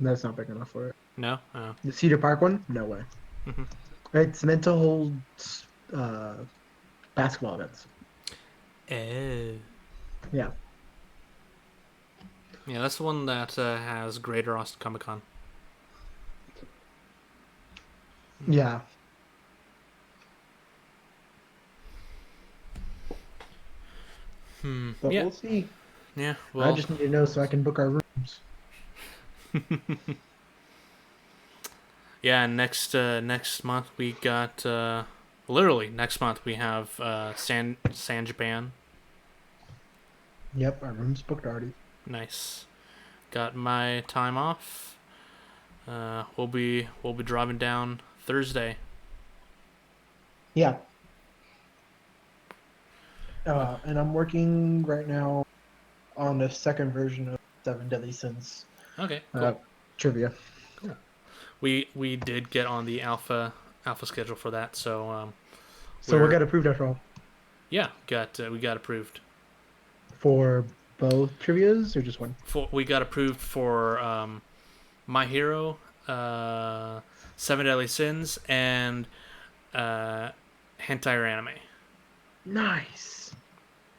That's not big enough for it. No. Oh. The Cedar Park one? No way. Mhm. It's meant to hold uh, basketball events. Oh. Yeah. Yeah, that's the one that has Greater Austin Comic Con. Yeah. But Yeah. we'll see. Yeah. I Well. just need to know so I can book our rooms. Yeah. Next month we got literally next month we have San Japan. Yep, our room's booked already. Nice. Got my time off. We'll be driving down Thursday. Yeah. And I'm working right now on the second version of Seven Deadly Sins Okay. Cool. trivia. Cool. We did get on the alpha schedule for that, so So we got approved after all yeah, we got approved. for both trivias or just one? We got approved for My Hero, Seven Deadly Sins, and hentai or anime. Nice.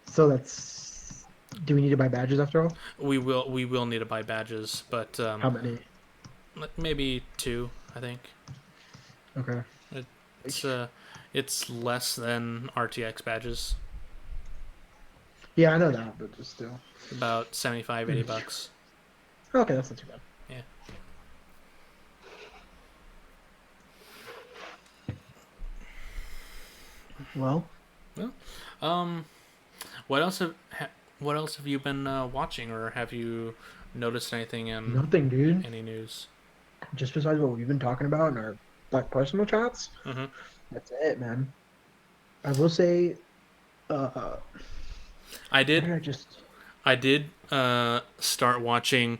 So that's. Do we need to buy badges after all? We will need to buy badges, but How many? maybe 2, I think. Okay. It's it's less than RTX badges. Yeah, I know that, but just still. About 75, $80. Okay, that's not too bad. Yeah. Well, What else have you been watching, or have you noticed anything in nothing, dude. any news? Just besides what we've been talking about in our personal chats, Mm-hmm. that's it, man. I will say, uh, I what did did I just? I did start watching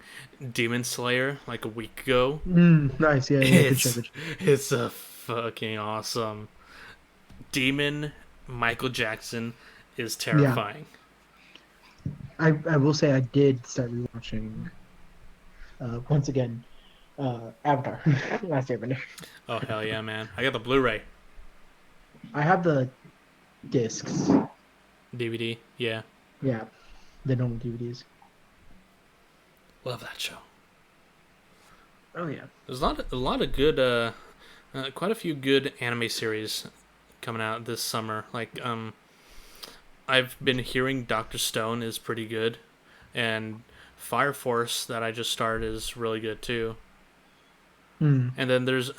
Demon Slayer like a week ago. Nice, yeah, yeah, good show, It's good show. it's a fucking awesome. Demon Michael Jackson is Yeah, terrifying. I will say I did start rewatching. Once again, Avatar, Last Airbender. Oh hell yeah, man! I got the Blu-ray I have the discs. DVD. Yeah, Yeah, the normal DVDs. love that show. Oh yeah. There's a lot of good, quite a few good anime series coming out this summer. Like, I've been hearing Doctor Stone is pretty good, and Fire Force that I just started is really good too. Hmm. And then there's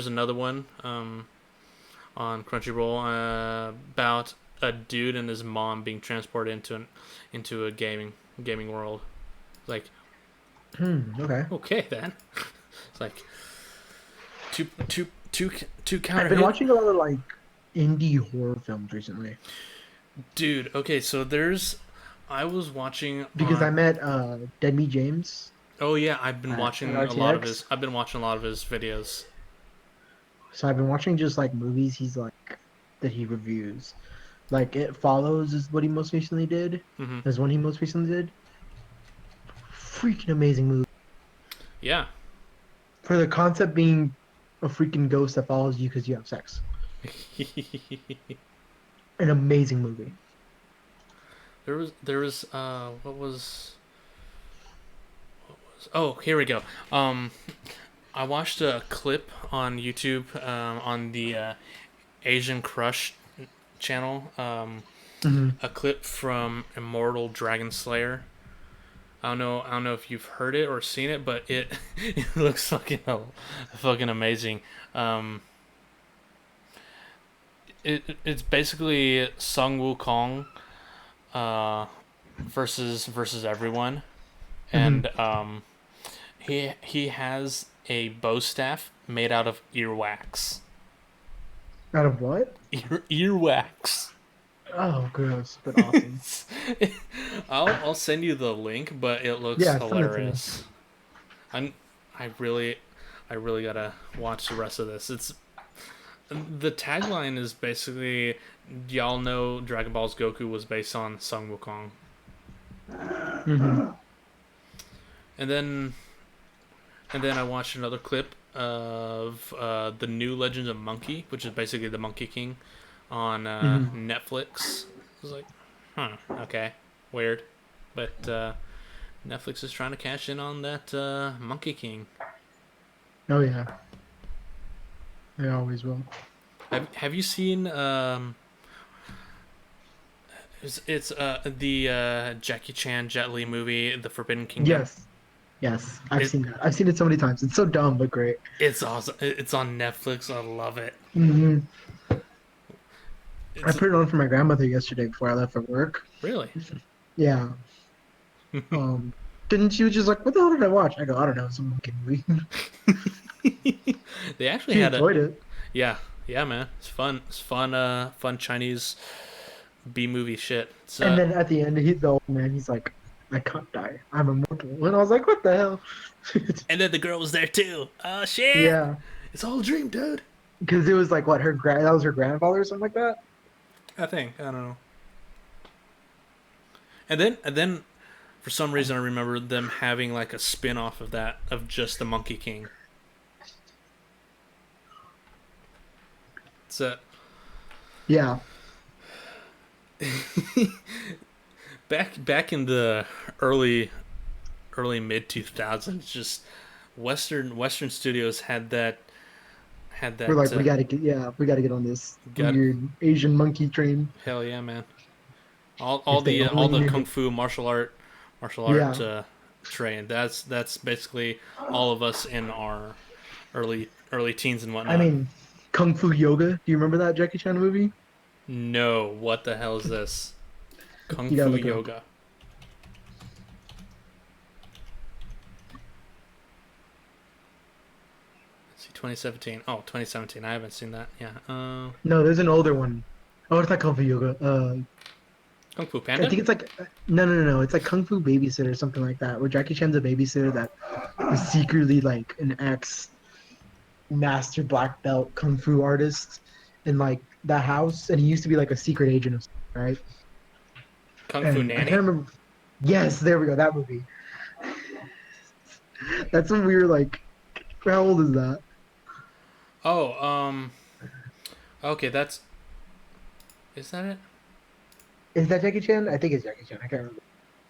another one, on Crunchyroll, about a dude and his mom being transported into a gaming world. Like, Okay. okay then. It's like two counter I've been hit. watching a lot of like indie horror films recently Dude, okay, so I was watching because I on. met Dead Meat James Oh yeah, I've been at watching a lot of RTX. his videos. So I've been watching just like movies he's like that he reviews. Like It Follows is what he most recently did. Hmm. Is one he most recently did. Freaking amazing movie. Yeah. For the concept being a freaking ghost that follows you because you have sex. An amazing movie. There was oh, here we go. I watched a clip on YouTube, on the Asian Crush channel. Hmm. A clip from Immortal Dragon Slayer. I don't know if you've heard it or seen it, but it it looks fucking amazing. Um, it's basically Sung Wukong versus everyone, Hmm. and he has a bow staff made out of earwax. Out of what? Earwax. Oh, gross, but awesome. I'll send you the link, but it looks Yeah, send it to me. hilarious. I'm I really gotta watch the rest of this. It's the tagline is basically, y'all know Dragon Ball's Goku was based on Sun Wukong, Hmm. and then I watched another clip of the new Legends of Monkey, which is basically the Monkey King, on Hmm. Netflix. I was like, huh, okay, weird, but Netflix is trying to cash in on that Monkey King. Oh yeah, they always will. Have you seen it's the Jackie Chan Jet Li movie, The Forbidden Kingdom? Yes, yes, I've It seen that. I've seen it so many times. It's so dumb but great. it's awesome. It's on Netflix. I love it. Hmm. I It's put it on for my grandmother yesterday before I left for work. really. Yeah. Um. Didn't she was just like, "What the hell did I watch?" I go, "I don't know, some fucking movie." They actually She had a enjoyed it. yeah, yeah, man. It's fun. It's fun. Fun Chinese B movie shit. It's And then at the end, the old man, he's like, "I can't die. I'm immortal." And I was like, "What the hell?" and then the girl was there too. Oh shit! Yeah, It's all a dream, dude. because it was like what that was her grandfather or something like that. I think I don't know. And then For some reason, I remember them having like a spin-off of that, of just the Monkey King. It's a Yeah. back in the early mid 2000s, just Western studios had We're that like, we gotta get on this got weird Asian monkey train. hell yeah, man. All If they all only the knew. kung fu martial art Yeah. train. That's basically all of us in our early teens and I whatnot. mean, Kung Fu Yoga. Do you remember that Jackie Chan movie? No, what the hell is this? Kung You gotta Fu look it up. Yoga. Let's see, 2017. Oh, 2017. I haven't seen that. Yeah. No, there's an older one. Oh, it's not Kung Fu Yoga. Kung Fu I Panda. think it's like no. It's like Kung Fu Babysitter or something like that, where Jackie Chan's a babysitter that is secretly like an ex master black belt kung fu artist in like the house, and he used to be like a secret agent of something, right? Kung Fu And I can't Nanny. remember. Yes, there we go. That movie. That's when we were like, how old is that? Oh, okay, that's is that it? Is that Jackie Chan? I think it's Jackie Chan. I can't remember.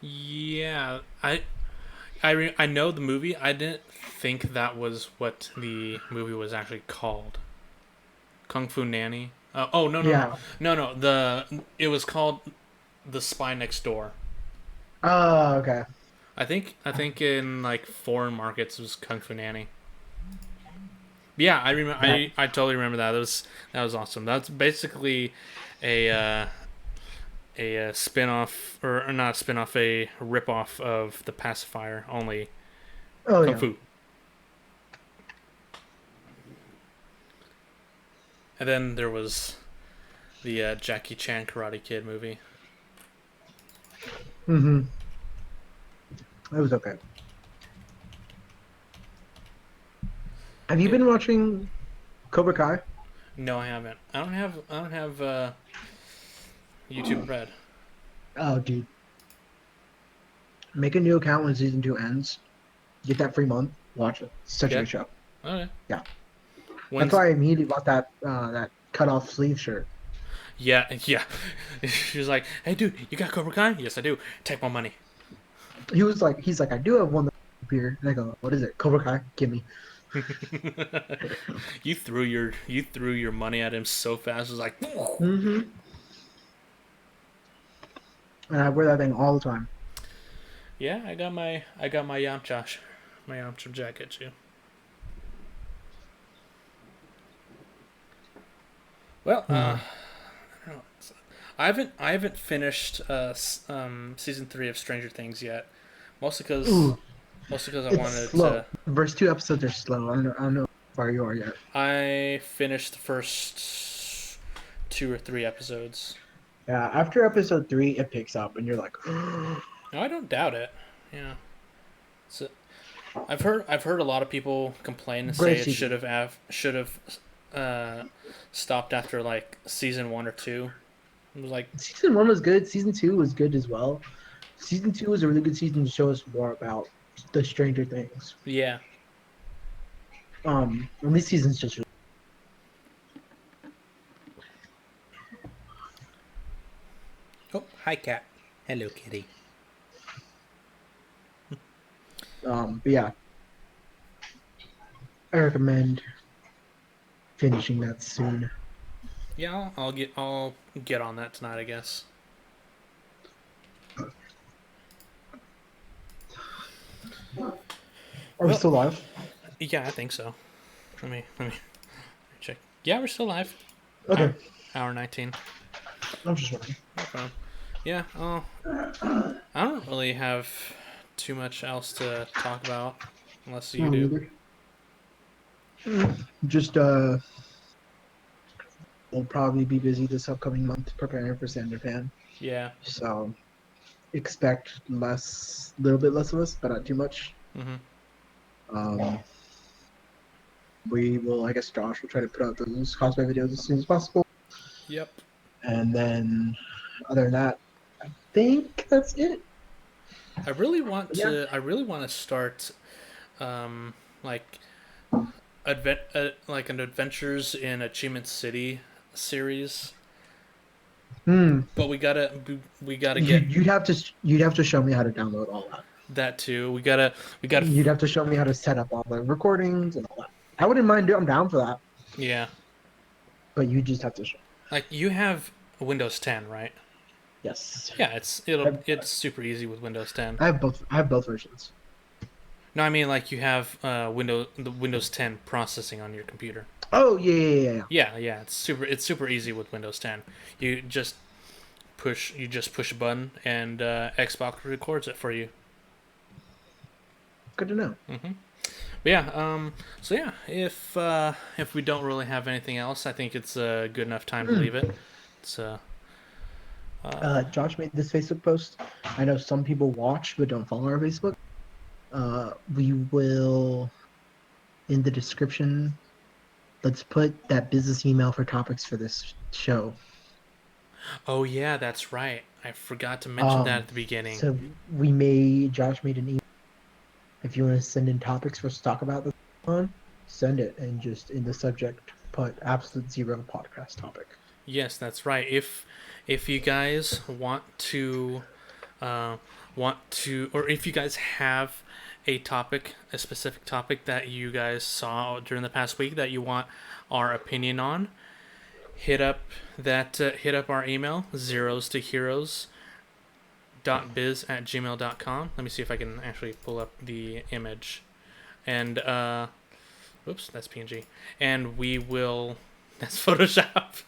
Yeah, I know the movie. I didn't think that was what the movie was actually called. Kung Fu Nanny. Oh Yeah. no. It was called The Spy Next Door. Oh, okay. I think in like foreign markets it was Kung Fu Nanny. Yeah, I remember. That. I totally remember that. That was awesome. That's basically a spin-off, or not a spin-off, a rip-off of The Pacifier, only Oh Kung yeah. Fu. And then there was the Jackie Chan Karate Kid movie. Mm-hmm. It was okay. Have you It, been watching Cobra Kai? no, I haven't. I don't have YouTube Red. Oh, dude. Make a new account when season 2 ends. Get that free month. Watch it. Such a Yeah. good show. Okay. Yeah. That's When's why I immediately bought that cut off sleeve shirt. yeah. She was like, "Hey, dude, you got Cobra Kai?" Yes, I do. Take my money. He's like, I do have one that's here. And I go, what is it? Cobra Kai? Give me. You threw your money at him so fast. It was like, Mm-hmm. And I wear that thing all the time. yeah, I got my Yamcha jacket too. Well, Uh, I don't know. I haven't finished season 3 of Stranger Things yet. Mostly because ooh, mostly because I it's wanted slow. to. The first 2 episodes are slow. I don't know how far you are yet. I finished the first 2 or 3 episodes. Yeah, after episode 3, it picks up, and you're like, No, I don't doubt it. Yeah. So I've heard a lot of people complain and say great it season. should have uh, stopped after like season 1 or 2. It was like, Season 1 was good. Season 2 was good as well. Season 2 was a really good season to show us more about the Stranger Things. yeah. And this season's just Oh, hi cat. Hello kitty. but yeah, I recommend finishing that soon. Yeah, I'll get on that tonight, I guess. Are we Well, still live? yeah, I think so. Let me check. Yeah, we're still live. Okay, Hour 19. I'm just wondering. No problem. Yeah. I don't really have too much else to talk about, unless you do. Either. Just we'll probably be busy this upcoming month preparing for San Japan. Yeah. So expect little bit less of us, but not too much. Mhm. Um, we will, I guess, Josh will try to put out those cosplay videos as soon as possible, Yep. and then other than that, I think that's it. I really want Yeah. to. I really want to start, like like an Adventures in Achievement City series. Hmm. But we gotta You get you'd have to show me how to download all that. that too. We gotta You'd have to show me how to set up all the recordings and all that. I wouldn't mind I'm down for that, yeah. but you just have to show. Like you have Windows 10, right? Yes. Yeah, I, it's super easy with Windows 10. I have both. I have both versions. No, I mean like you have the Windows 10 processing on your computer. Oh yeah. Yeah, it's super easy with Windows 10. You just push a button and Xbox records it for you. Good to know. hmm But yeah, so yeah, if we don't really have anything else, I think it's a good enough time to leave it. It's Josh made this Facebook post. I know some people watch but don't follow our Facebook. We will in the description. Let's put that business email for topics for this show. oh yeah, that's right. I forgot to mention that at the beginning. So Josh made an email. If you want to send in topics for us to talk about this on, send it and just in the subject put absolute zero podcast topic. Yes, that's right. If you guys or if you guys have a specific topic that you guys saw during the past week that you want our opinion on, hit up our email zeros to heroes biz@gmail.com. Let me see if I can actually pull up the image. And whoops, that's PNG. And we will that's Photoshop.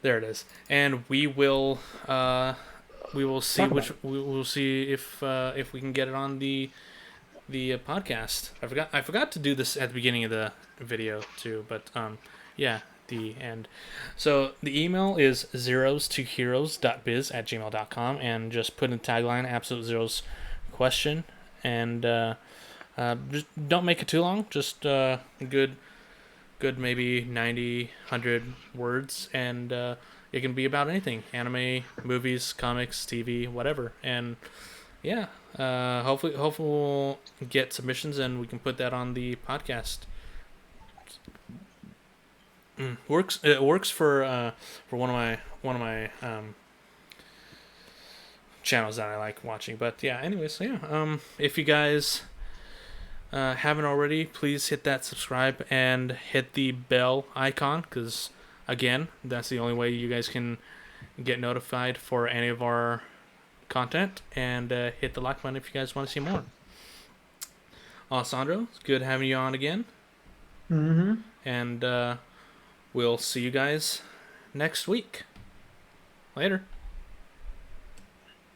There it is. And we will see we will see if we can get it on the podcast. I forgot to do this at the beginning of the video too, but yeah, the end. So the email is zeros2heroes.biz@gmail.com, and just put in the tagline absolute zeros question, and just don't make it too long, just good maybe 90 100 words, and it can be about anything: anime, movies, comics, TV, whatever. And yeah, hopefully we'll get submissions and we can put that on the podcast. It works for one of my channels that I like watching. But yeah, anyways, so yeah, if you guys haven't already, please hit that subscribe and hit the bell icon, because again, that's the only way you guys can get notified for any of our content. And hit the like button if you guys want to see more. Alessandro, it's good having you on again. And we'll see you guys next week. Later.